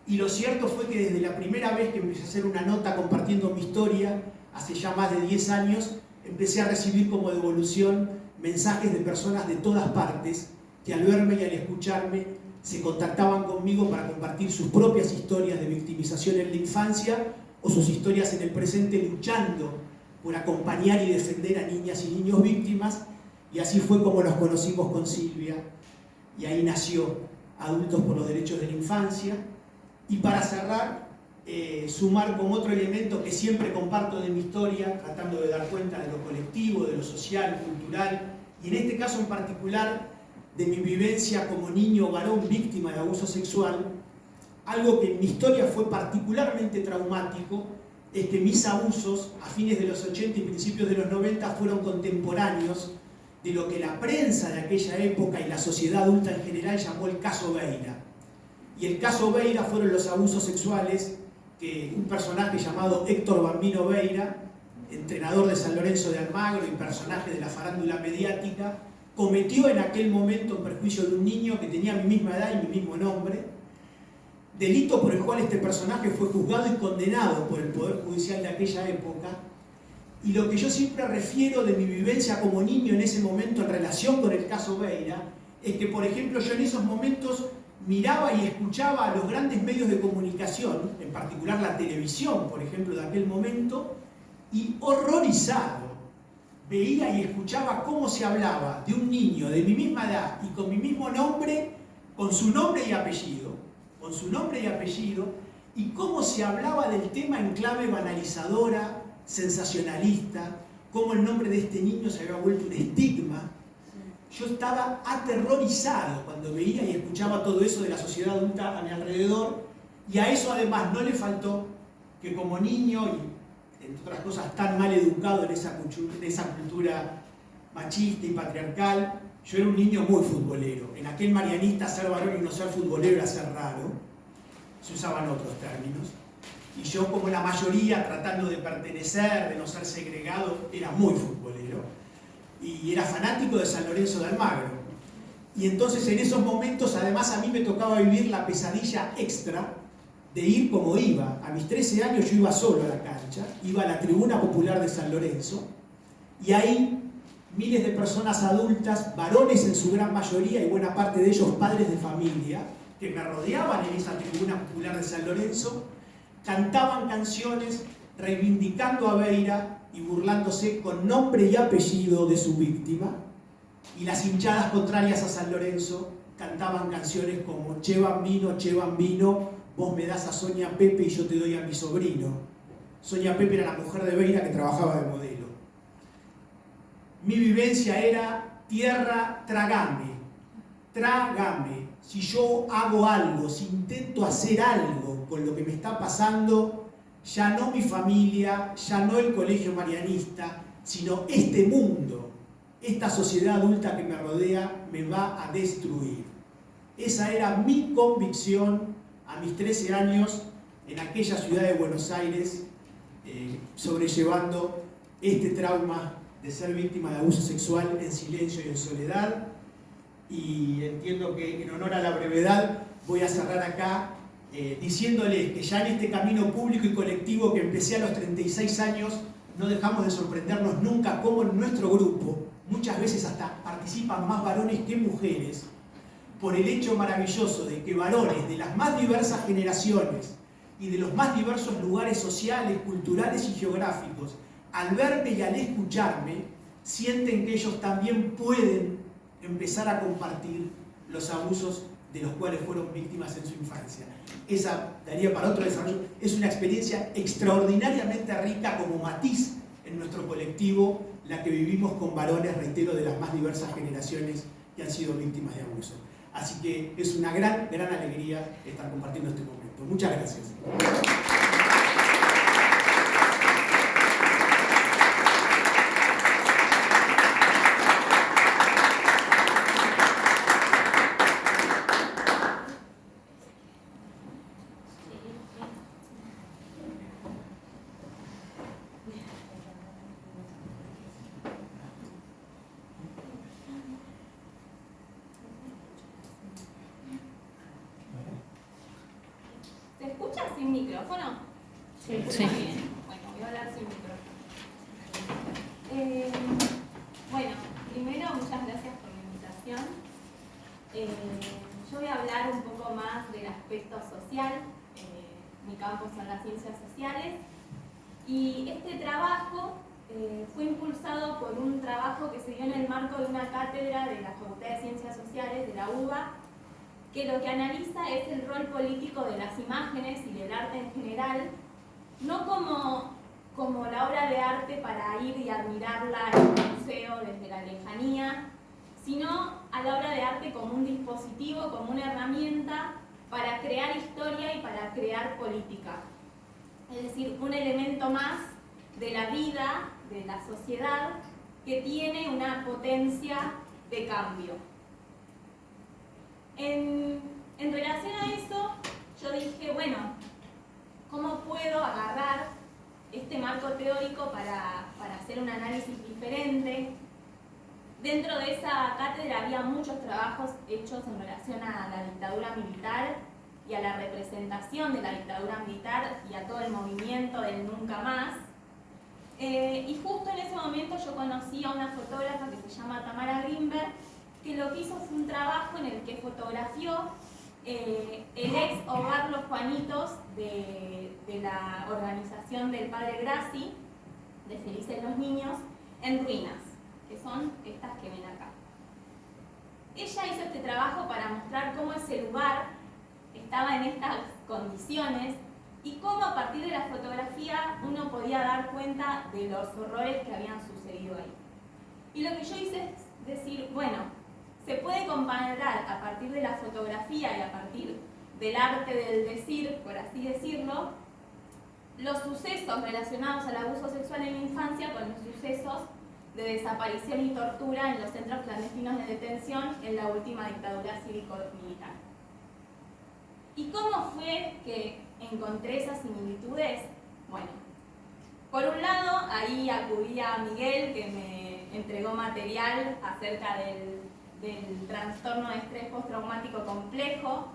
Y lo cierto fue que desde la primera vez que empecé a hacer una nota compartiendo mi historia, hace ya más de 10 años, empecé a recibir como devolución mensajes de personas de todas partes que al verme y al escucharme se contactaban conmigo para compartir sus propias historias de victimización en la infancia o sus historias en el presente luchando por acompañar y defender a niñas y niños víctimas. Y así fue como nos conocimos con Silvia, y ahí nació Adultos por los Derechos de la Infancia. Y para cerrar, sumar como otro elemento que siempre comparto de mi historia, tratando de dar cuenta de lo colectivo, de lo social, cultural, y en este caso en particular de mi vivencia como niño varón víctima de abuso sexual. Algo que en mi historia fue particularmente traumático es que mis abusos a fines de los 80 y principios de los 90 fueron contemporáneos de lo que la prensa de aquella época y la sociedad adulta en general llamó el caso Beira. Y el caso Beira fueron los abusos sexuales que un personaje llamado Héctor Bambino Beira, entrenador de San Lorenzo de Almagro y personaje de la farándula mediática, cometió en aquel momento en perjuicio de un niño que tenía mi misma edad y mi mismo nombre, delito por el cual este personaje fue juzgado y condenado por el Poder Judicial de aquella época. Y lo que yo siempre refiero de mi vivencia como niño en ese momento en relación con el caso Beira, es que, por ejemplo, yo en esos momentos miraba y escuchaba a los grandes medios de comunicación, en particular la televisión, por ejemplo, de aquel momento, y horrorizado veía y escuchaba cómo se hablaba de un niño de mi misma edad y con mi mismo nombre, con su nombre y apellido, y cómo se hablaba del tema en clave banalizadora, sensacionalista, cómo el nombre de este niño se había vuelto un estigma. Yo estaba aterrorizado cuando veía y escuchaba todo eso de la sociedad adulta a mi alrededor, y a eso además no le faltó que como niño, y entre otras cosas tan mal educado en esa cultura machista y patriarcal, yo era un niño muy futbolero. En aquel marianista ser varón y no ser futbolero era ser raro, se usaban otros términos. Y yo, como la mayoría, tratando de pertenecer, de no ser segregado, era muy futbolero. Y era fanático de San Lorenzo de Almagro. Y entonces en esos momentos, además, a mí me tocaba vivir la pesadilla extra de ir como iba. A mis 13 años yo iba solo a la cancha, iba a la tribuna popular de San Lorenzo, y ahí miles de personas adultas, varones en su gran mayoría y buena parte de ellos padres de familia, que me rodeaban en esa tribuna popular de San Lorenzo, cantaban canciones reivindicando a Beira y burlándose con nombre y apellido de su víctima, y las hinchadas contrarias a San Lorenzo cantaban canciones como Che Bambino, vos me das a Sonia Pepe y yo te doy a mi sobrino. Sonia Pepe era la mujer de Beira que trabajaba de modelo. Mi vivencia era tierra, trágame. Si yo hago algo, si intento hacer algo con lo que me está pasando, ya no mi familia, ya no el colegio marianista, sino este mundo, esta sociedad adulta que me rodea, me va a destruir. Esa era mi convicción a mis 13 años en aquella ciudad de Buenos Aires, sobrellevando este trauma de ser víctima de abuso sexual en silencio y en soledad. Y entiendo que en honor a la brevedad voy a cerrar acá diciéndoles que ya en este camino público y colectivo que empecé a los 36 años, no dejamos de sorprendernos nunca cómo en nuestro grupo muchas veces hasta participan más varones que mujeres, por el hecho maravilloso de que varones de las más diversas generaciones y de los más diversos lugares sociales, culturales y geográficos, al verme y al escucharme, sienten que ellos también pueden empezar a compartir los abusos de los cuales fueron víctimas en su infancia. Esa daría para otro desarrollo. Es una experiencia extraordinariamente rica como matiz en nuestro colectivo, la que vivimos con varones, reitero, de las más diversas generaciones que han sido víctimas de abuso. Así que es una gran alegría estar compartiendo este momento. Muchas gracias. sin micrófono? Sí. Está bien. Bueno, voy a hablar sin micrófono. Bueno, primero, muchas gracias por la invitación. Yo voy a hablar un poco más del aspecto social. Mi campo son las ciencias sociales. Y este trabajo fue impulsado por un trabajo que se dio en el marco de una cátedra de la Facultad de Ciencias Sociales de la UBA, que lo que analiza es el rol político de las imágenes y del arte en general, no como la obra de arte para ir y admirarla en un museo desde la lejanía, sino a la obra de arte como un dispositivo, como una herramienta para crear historia y para crear política. Es decir, un elemento más de la vida, de la sociedad, que tiene una potencia de cambio. En relación a eso, yo dije, bueno, ¿cómo puedo agarrar este marco teórico para hacer un análisis diferente? Dentro de esa cátedra había muchos trabajos hechos en relación a la dictadura militar y a la representación de la dictadura militar y a todo el movimiento del Nunca Más. Y justo en ese momento yo conocí a una fotógrafa que se llama Tamara Grimberg, que lo que hizo fue un trabajo en el que fotografió el ex hogar Los Juanitos de la organización del padre Grassi, de Felices los Niños, en ruinas, que son estas que ven acá. Ella hizo este trabajo para mostrar cómo ese lugar estaba en estas condiciones y cómo a partir de la fotografía uno podía dar cuenta de los horrores que habían sucedido ahí. Y lo que yo hice es decir, bueno, se puede comparar a partir de la fotografía y a partir del arte del decir, por así decirlo, los sucesos relacionados al abuso sexual en la infancia con los sucesos de desaparición y tortura en los centros clandestinos de detención en la última dictadura cívico-militar. ¿Y cómo fue que encontré esas similitudes? Bueno, por un lado, ahí acudí a Miguel, que me entregó material acerca del trastorno de estrés postraumático complejo,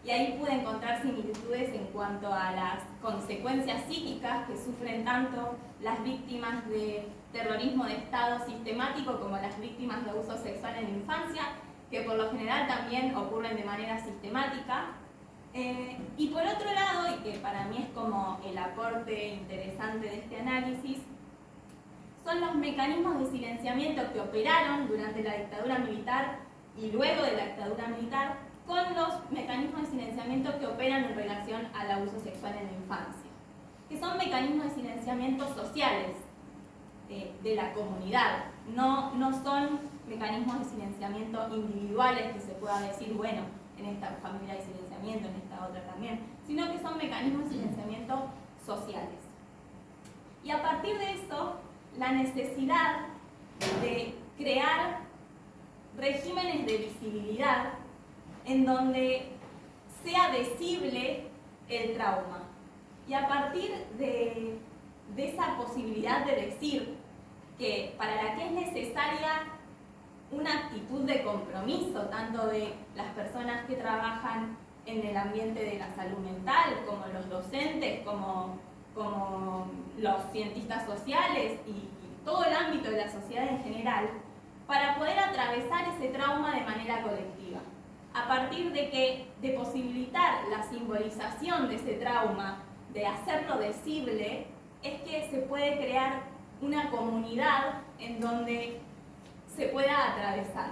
y ahí pude encontrar similitudes en cuanto a las consecuencias psíquicas que sufren tanto las víctimas de terrorismo de Estado sistemático como las víctimas de abuso sexual en la infancia, que por lo general también ocurren de manera sistemática. Y por otro lado, y que para mí es como el aporte interesante de este análisis, son los mecanismos de silenciamiento que operaron durante la dictadura militar y luego de la dictadura militar con los mecanismos de silenciamiento que operan en relación al abuso sexual en la infancia, que son mecanismos de silenciamiento sociales de la comunidad, no son mecanismos de silenciamiento individuales que se pueda decir, bueno, en esta familia hay silenciamiento, en esta otra también, sino que son mecanismos de silenciamiento sociales. Y a partir de eso, la necesidad de crear regímenes de visibilidad en donde sea decible el trauma. Y a partir de esa posibilidad de decir que para la que es necesaria una actitud de compromiso, tanto de las personas que trabajan en el ambiente de la salud mental, como los docentes, como los cientistas sociales y todo el ámbito de la sociedad en general, para poder atravesar ese trauma de manera colectiva. A partir de posibilitar la simbolización de ese trauma, de hacerlo decible, es que se puede crear una comunidad en donde se pueda atravesar.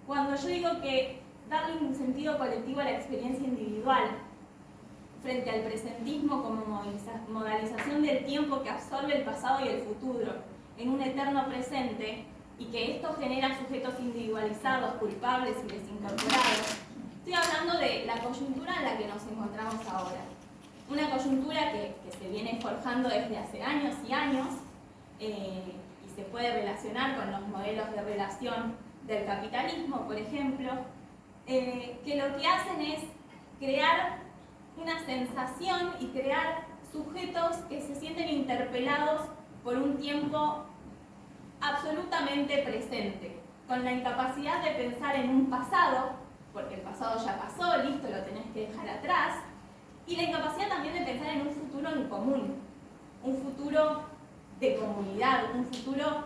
Cuando yo digo que darle un sentido colectivo a la experiencia individual frente al presentismo como modalización del tiempo que absorbe el pasado y el futuro en un eterno presente, y que esto genera sujetos individualizados, culpables y desincorporados, estoy hablando de la coyuntura en la que nos encontramos ahora. Una coyuntura que se viene forjando desde hace años y años, y se puede relacionar con los modelos de relación del capitalismo, por ejemplo, que lo que hacen es crear una sensación y crear sujetos que se sienten interpelados por un tiempo absolutamente presente, con la incapacidad de pensar en un pasado, porque el pasado ya pasó, listo, lo tenés que dejar atrás. Y la incapacidad también de pensar en un futuro en común, un futuro de comunidad, un futuro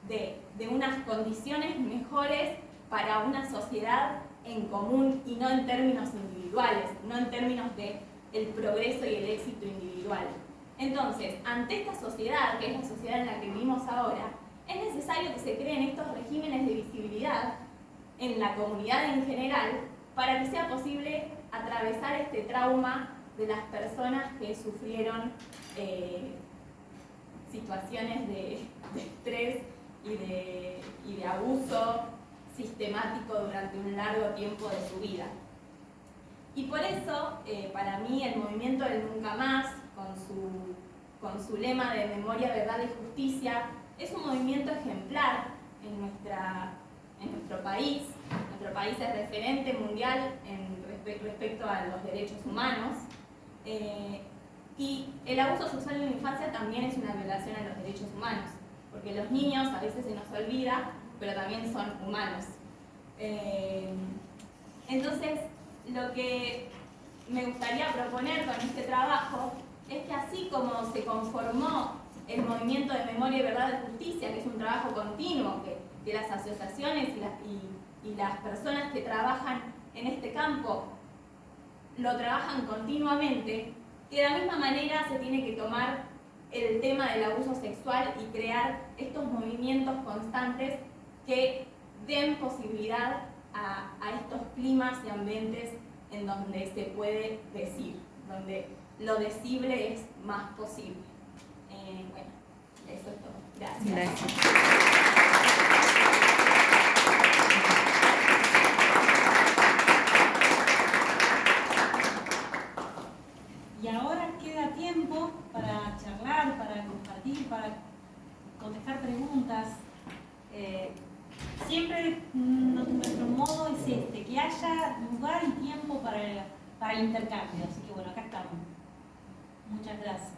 de unas condiciones mejores para una sociedad en común y no en términos individuales, no en términos de el progreso y el éxito individual. Entonces, ante esta sociedad, que es la sociedad en la que vivimos ahora, es necesario que se creen estos regímenes de visibilidad en la comunidad en general para que sea posible atravesar este trauma de las personas que sufrieron situaciones de estrés y de abuso sistemático durante un largo tiempo de su vida. Y por eso, para mí, el movimiento del Nunca Más, con su lema de memoria, verdad y justicia, es un movimiento ejemplar en nuestro país. Nuestro país es referente mundial respecto a los derechos humanos. Y el abuso sexual en la infancia también es una violación a los derechos humanos, porque los niños a veces se nos olvida, pero también son humanos. Entonces, lo que me gustaría proponer con este trabajo es que así como se conformó el movimiento de memoria y verdad y justicia, que es un trabajo continuo, que las asociaciones y las personas que trabajan en este campo lo trabajan continuamente, que de la misma manera se tiene que tomar el tema del abuso sexual y crear estos movimientos constantes que den posibilidad a estos climas y ambientes en donde se puede decir, donde lo decible es más posible. Bueno, eso es todo. Gracias. Y ahora queda tiempo para charlar, para compartir, para contestar preguntas. Siempre nuestro modo es que haya lugar y tiempo para el intercambio. Así que bueno, acá estamos. Muchas gracias.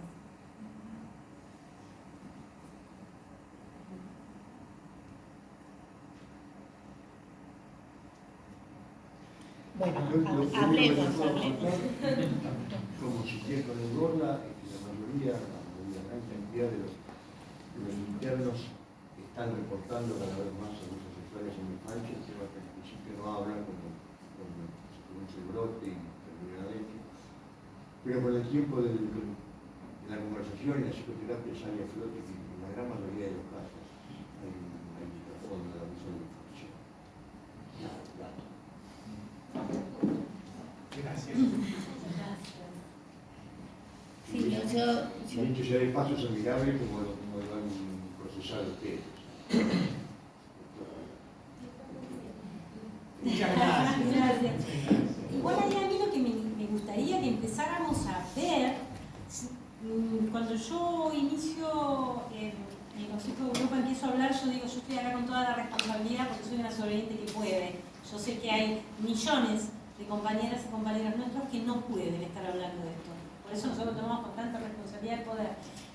Bueno, hablemos. Como si tiene con el Gorla, la mayoría, la gran cantidad de los internos están reportando cada vez más abusos sexuales en la infancia, que al principio no hablan como ese brote y termina de hecho. Pero con el tiempo de la conversación y la psicoterapia sale a flote que en la gran mayoría de los casos hay un trasfondo de abuso de la infancia. Gracias. sí, yo Dicho sea de paso, es admirable como lo han procesado ustedes. Muchas gracias. Gracias. Igual ahí a mí lo que me gustaría que empezáramos a ver, cuando yo inicio el Consejo de Europa, empiezo a hablar, yo digo, yo estoy acá con toda la responsabilidad porque soy una sobreviviente que puede. Yo sé que hay millones de compañeras y compañeros nuestros que no pueden estar hablando de esto. Por eso nosotros tomamos con tanta responsabilidad el poder.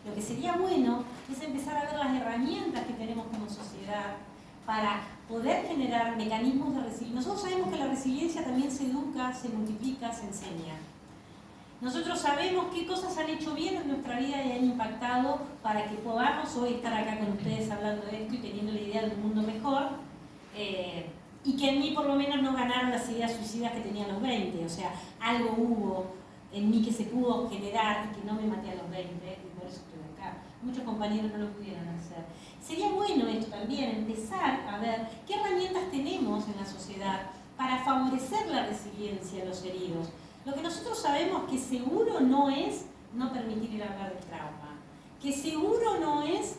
Lo que sería bueno es empezar a ver las herramientas que tenemos como sociedad para poder generar mecanismos de resiliencia. Nosotros sabemos que la resiliencia también se educa, se multiplica, se enseña. Nosotros sabemos qué cosas han hecho bien en nuestra vida y han impactado para que podamos hoy estar acá con ustedes hablando de esto y teniendo la idea de un mundo mejor. Y que en mí por lo menos no ganaron las ideas suicidas que tenía a los 20. O sea, algo hubo en mí que se pudo generar y que no me maté a los 20 y por eso estoy acá. Muchos compañeros no lo pudieron hacer. Sería bueno esto también, empezar a ver qué herramientas tenemos en la sociedad para favorecer la resiliencia de los heridos. Lo que nosotros sabemos que seguro no es no permitir ir a hablar del trauma, que seguro no es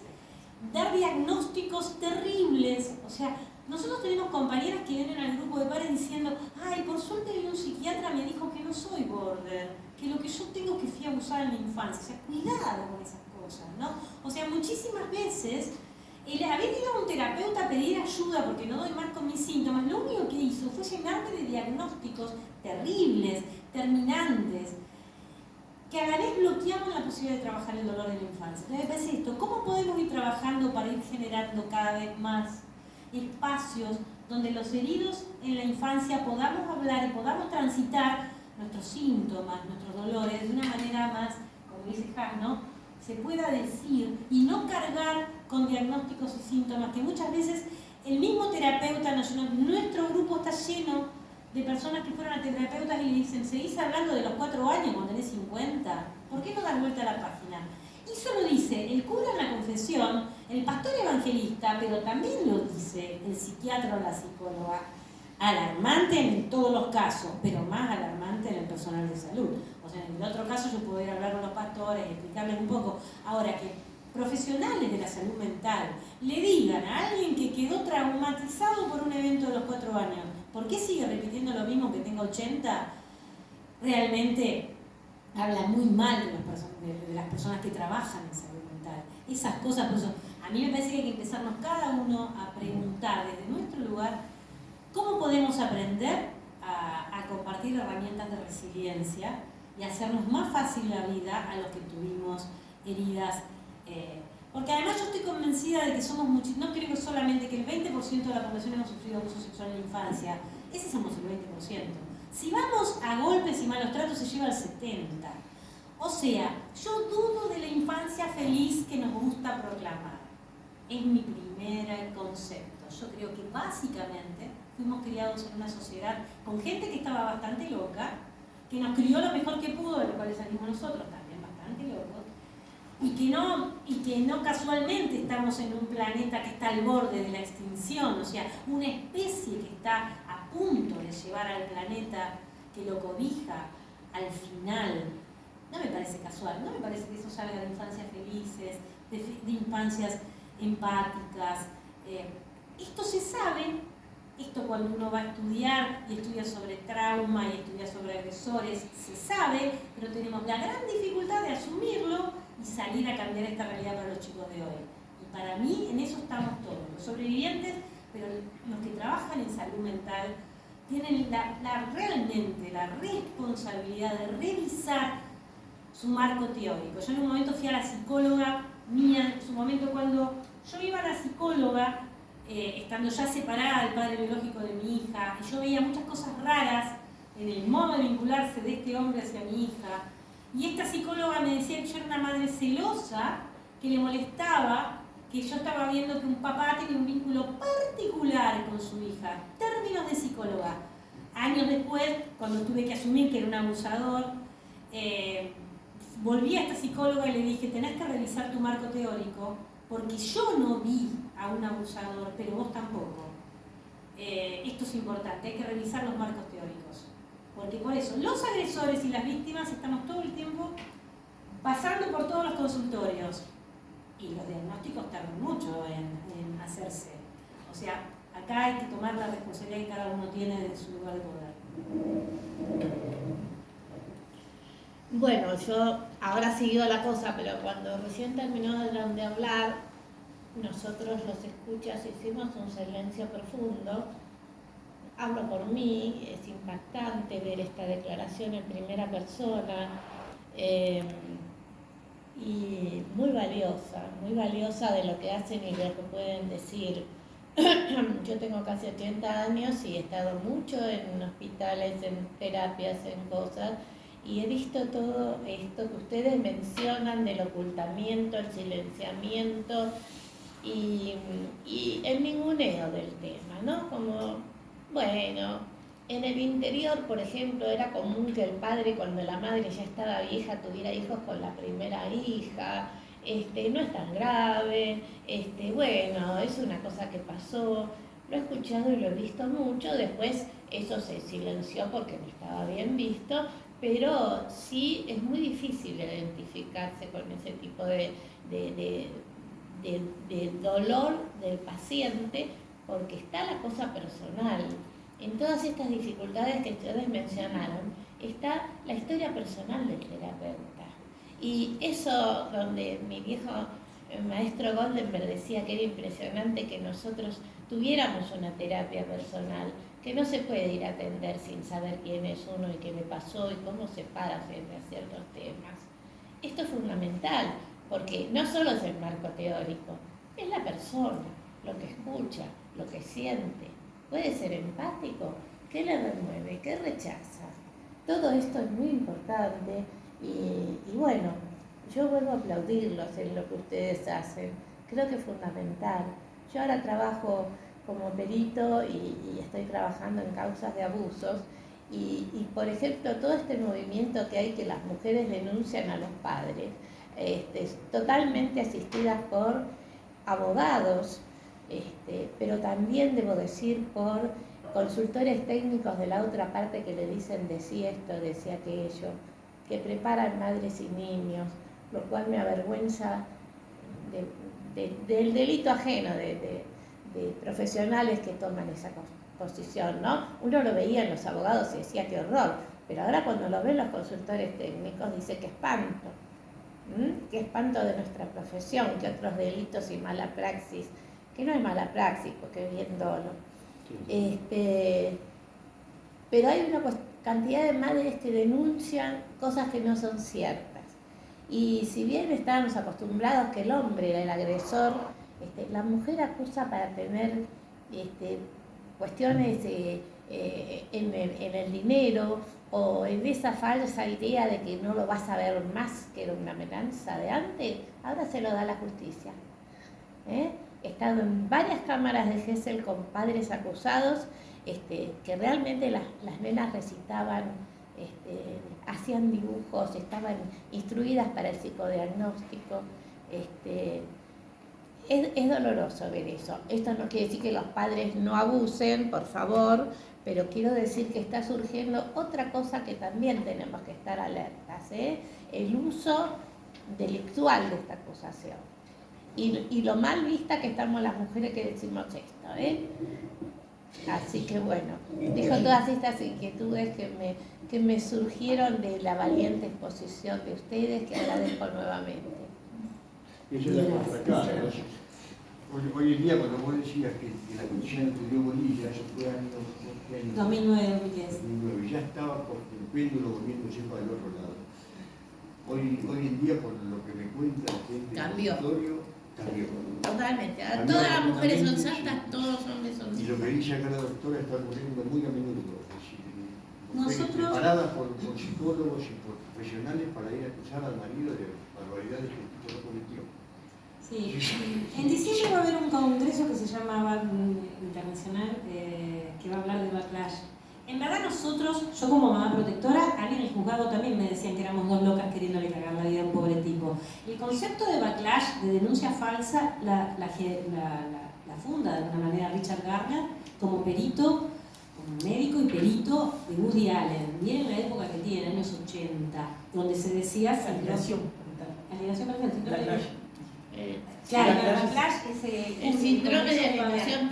dar diagnósticos terribles. O sea, nosotros tenemos compañeras que vienen al grupo de padres diciendo, ay, por suerte un psiquiatra me dijo que no soy border, que lo que yo tengo es que fui abusada en la infancia. O sea, cuidado con esas cosas, ¿no? O sea, muchísimas veces el haber ido a un terapeuta a pedir ayuda porque no doy más con mis síntomas, lo único que hizo fue llenarme de diagnósticos terribles, terminantes, que a la vez bloqueaban la posibilidad de trabajar el dolor de la infancia. Entonces me parece esto, ¿cómo podemos ir trabajando para ir generando cada vez más espacios donde los heridos en la infancia podamos hablar y podamos transitar nuestros síntomas, nuestros dolores de una manera más, como dice Hannah, ¿no? Se pueda decir y no cargar con diagnósticos y síntomas que muchas veces el mismo terapeuta nuestro grupo está lleno de personas que fueron a terapeutas y le dicen, ¿seguís hablando de los 4 años cuando tenés 50? ¿Por qué no das vuelta a la página? Y eso lo dice el cura en la confesión, el pastor evangelista, pero también lo dice el psiquiatra o la psicóloga. Alarmante en todos los casos, pero más alarmante en el personal de salud. O sea, en el otro caso yo puedo ir a hablar con los pastores, explicarles un poco. Ahora, que profesionales de la salud mental le digan a alguien que quedó traumatizado por un evento de los 4 años, ¿por qué sigue repitiendo lo mismo que tenga 80? Realmente habla muy mal de las personas que trabajan en salud mental. Esas cosas, por eso, a mí me parece que hay que empezarnos cada uno a preguntar desde nuestro lugar cómo podemos aprender a compartir herramientas de resiliencia y hacernos más fácil la vida a los que tuvimos heridas. Porque además yo estoy convencida de que somos muchos, no creo solamente que el 20% de la población hemos sufrido abuso sexual en la infancia, ese somos el 20%. Si vamos a golpes y malos tratos se lleva el 70%. O sea, yo dudo de la infancia feliz que nos gusta proclamar. Es mi primer concepto. Yo creo que básicamente fuimos criados en una sociedad con gente que estaba bastante loca, que nos crió lo mejor que pudo, de lo cual salimos nosotros también bastante locos, y que no casualmente estamos en un planeta que está al borde de la extinción, o sea, una especie que está a punto de llevar al planeta que lo cobija al final. No me parece casual, no me parece que eso salga de infancias felices, de infancias empáticas. Esto se sabe, esto cuando uno va a estudiar y estudia sobre trauma y estudia sobre agresores, se sabe, pero tenemos la gran dificultad de asumirlo y salir a cambiar esta realidad para los chicos de hoy. Y para mí en eso estamos todos, los sobrevivientes, pero los que trabajan en salud mental tienen realmente la responsabilidad de revisar su marco teórico. Yo en un momento fui a la psicóloga mía, en su momento cuando yo iba a la psicóloga, estando ya separada del padre biológico de mi hija, y yo veía muchas cosas raras en el modo de vincularse de este hombre hacia mi hija, y esta psicóloga me decía que yo era una madre celosa, que le molestaba, que yo estaba viendo que un papá tenía un vínculo particular con su hija. Términos de psicóloga. Años después, cuando tuve que asumir que era un abusador, volví a esta psicóloga y le dije, tenés que revisar tu marco teórico, porque yo no vi a un abusador, pero vos tampoco. Esto es importante, hay que revisar los marcos teóricos. Porque por eso, los agresores y las víctimas estamos todo el tiempo pasando por todos los consultorios. Y los diagnósticos tardan mucho en hacerse. O sea, acá hay que tomar la responsabilidad que cada uno tiene de su lugar de poder. Bueno, yo ahora siguió la cosa, pero cuando recién terminaron de hablar, nosotros los escuchas hicimos un silencio profundo. Hablo por mí, es impactante ver esta declaración en primera persona y muy valiosa de lo que hacen y de lo que pueden decir. Yo tengo casi 80 años y he estado mucho en hospitales, en terapias, en cosas, y he visto todo esto que ustedes mencionan del ocultamiento, el silenciamiento y el ninguneo del tema, ¿no? Como, bueno, en el interior, por ejemplo, era común que el padre, cuando la madre ya estaba vieja, tuviera hijos con la primera hija. No es tan grave, bueno, es una cosa que pasó. Lo he escuchado y lo he visto mucho, después eso se silenció porque no estaba bien visto, pero sí es muy difícil identificarse con ese tipo de dolor del paciente, porque está la cosa personal. En todas estas dificultades que ustedes mencionaron, está la historia personal del terapeuta. Y eso donde mi viejo maestro Goldenberg decía que era impresionante que nosotros tuviéramos una terapia personal, que no se puede ir a atender sin saber quién es uno y qué le pasó y cómo se para frente a ciertos temas. Esto es fundamental, porque no solo es el marco teórico, es la persona, lo que escucha, lo que siente, puede ser empático, qué le remueve, qué rechaza. Todo esto es muy importante y bueno, yo vuelvo a aplaudirlos en lo que ustedes hacen, creo que es fundamental. Yo ahora trabajo como perito y estoy trabajando en causas de abusos y por ejemplo todo este movimiento que hay que las mujeres denuncian a los padres, totalmente asistidas por abogados, pero también debo decir por consultores técnicos de la otra parte que le dicen decía esto, decía aquello, que preparan madres y niños, lo cual me avergüenza del delito ajeno de profesionales que toman esa posición, ¿no? Uno lo veía en los abogados y decía qué horror, pero ahora cuando lo ven los consultores técnicos dice qué espanto. Qué espanto de nuestra profesión, que otros delitos y mala praxis, que no es mala praxis porque es bien dolo. Pero hay una cantidad de madres que denuncian cosas que no son ciertas. Y si bien estábamos acostumbrados que el hombre era el agresor, la mujer acusa para tener cuestiones en el dinero o en esa falsa idea de que no lo vas a ver más, que era una amenaza de antes, ahora se lo da la justicia. He estado en varias cámaras de Gesell con padres acusados que realmente las nenas recitaban, hacían dibujos, estaban instruidas para el psicodiagnóstico. Es doloroso ver eso. Esto no quiere decir que los padres no abusen, por favor, pero quiero decir que está surgiendo otra cosa que también tenemos que estar alertas, el uso delictual de esta acusación. Y lo mal vista que estamos las mujeres que decimos esto, Así que bueno, dejo todas estas inquietudes que me surgieron de la valiente exposición de ustedes, que agradezco nuevamente. Y eso es la contracara, ¿no? Hoy en día, cuando vos decías que la condición que dio Bolivia, eso fue año 2009-2010. ya estaba el péndulo volviéndose para el otro lado. Hoy en día, por lo que me cuenta la gente Cambió. del territorio, cambió. Totalmente. Ahora Cambió todas las mujeres son completamente, santas, todos los hombres son Y lo que dice acá la doctora está ocurriendo muy a menudo. Es decir, mujeres Nosotros- preparadas por psicólogos y por profesionales para ir a acusar al marido de barbaridades que el tipo no cometió. Sí, en diciembre va a haber un congreso que se llama BAC Internacional que va a hablar de backlash. En verdad nosotros, yo como mamá protectora, a mí en el juzgado también me decían que éramos dos locas queriéndole cagar la vida a un pobre tipo. El concepto de backlash, de denuncia falsa, la funda de alguna manera Richard Gardner como perito, como médico y perito de Woody Allen. Miren la época que tiene, años 80, donde se decía... Alienación Alienación parental. Claro, Claro, el backlash es el síndrome de parental. alienación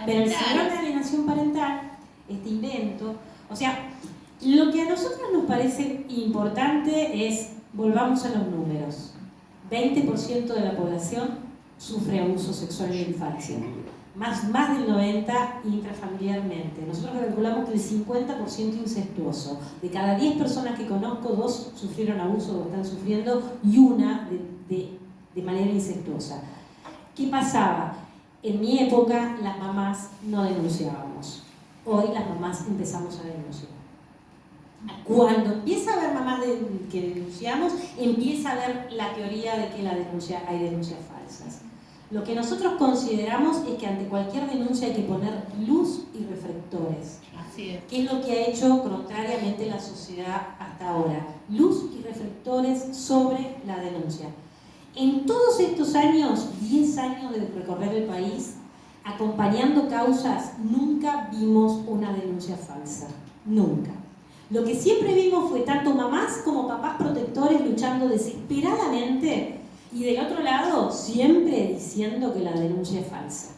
Pero el síndrome de parental. alienación parental, este invento, o sea, lo que a nosotros nos parece importante es, volvamos a los números, 20% de la población sufre abuso sexual en la infancia, más del 90% intrafamiliarmente. Nosotros calculamos que el 50% incestuoso. De cada 10 personas que conozco, 2 sufrieron abuso o están sufriendo y una de manera incestuosa. ¿Qué pasaba? En mi época las mamás no denunciábamos. Hoy las mamás empezamos a denunciar. Cuando empieza a haber mamás que denunciamos, empieza a haber la teoría de que hay denuncias falsas. Lo que nosotros consideramos es que ante cualquier denuncia hay que poner luz y reflectores. Así es. ¿Qué es lo que ha hecho contrariamente la sociedad hasta ahora? Luz y reflectores sobre la denuncia. En todos estos años, 10 años de recorrer el país, acompañando causas, nunca vimos una denuncia falsa. Nunca. Lo que siempre vimos fue tanto mamás como papás protectores luchando desesperadamente y del otro lado siempre diciendo que la denuncia es falsa.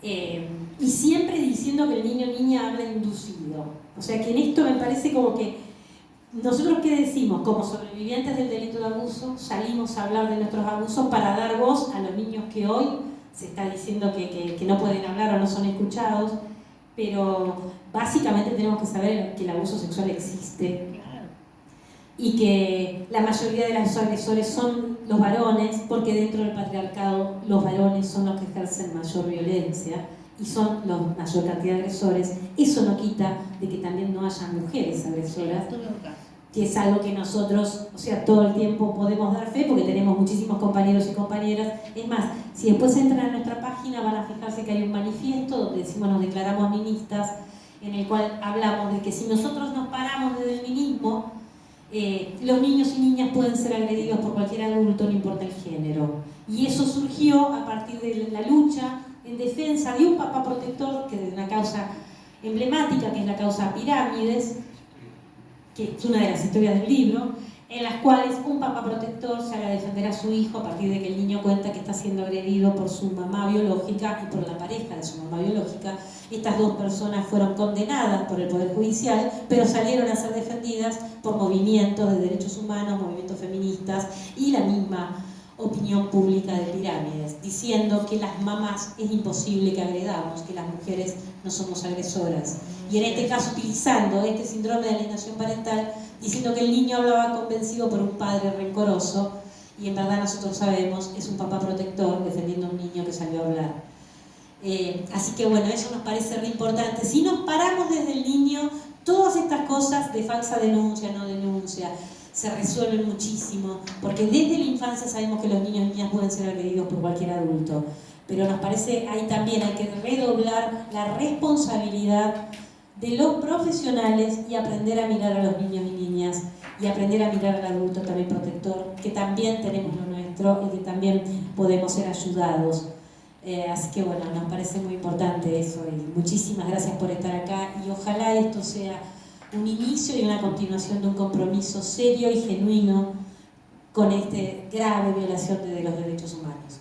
Y siempre diciendo que el niño o niña habla inducido. O sea que en esto me parece como que nosotros, ¿qué decimos? Como sobrevivientes del delito de abuso, salimos a hablar de nuestros abusos para dar voz a los niños que hoy se está diciendo que no pueden hablar o no son escuchados, pero básicamente tenemos que saber que el abuso sexual existe y que la mayoría de los agresores son los varones, porque dentro del patriarcado los varones son los que ejercen mayor violencia y son la mayor cantidad de agresores, eso no quita de que también no haya mujeres agresoras, que es algo que nosotros, o sea, todo el tiempo podemos dar fe porque tenemos muchísimos compañeros y compañeras. Es más, si después entran a nuestra página van a fijarse que hay un manifiesto donde decimos nos declaramos ministas, en el cual hablamos de que si nosotros nos paramos desde el minismo, los niños y niñas pueden ser agredidos por cualquier adulto, no importa el género. Y eso surgió a partir de la lucha en defensa de un papá protector, que es una causa emblemática, que es la causa Pirámides, que es una de las historias del libro, en las cuales un papá protector sale a defender a su hijo a partir de que el niño cuenta que está siendo agredido por su mamá biológica y por la pareja de su mamá biológica. Estas dos personas fueron condenadas por el Poder Judicial, pero salieron a ser defendidas por movimientos de derechos humanos, movimientos feministas y la misma opinión pública de Pirámides, diciendo que las mamás es imposible que agredamos, que las mujeres no somos agresoras. Y en este caso utilizando este síndrome de alienación parental, diciendo que el niño hablaba convencido por un padre rencoroso, y en verdad nosotros sabemos, es un papá protector defendiendo a un niño que salió a hablar. Así que bueno, eso nos parece re importante. Si nos paramos desde el niño, todas estas cosas de falsa denuncia, no denuncia, se resuelven muchísimo, porque desde la infancia sabemos que los niños y niñas pueden ser agredidos por cualquier adulto, pero nos parece ahí también hay que redoblar la responsabilidad de los profesionales y aprender a mirar a los niños y niñas y aprender a mirar al adulto también protector, que también tenemos lo nuestro y que también podemos ser ayudados. Así que bueno, nos parece muy importante eso y muchísimas gracias por estar acá y ojalá esto sea un inicio y una continuación de un compromiso serio y genuino con esta grave violación de los derechos humanos.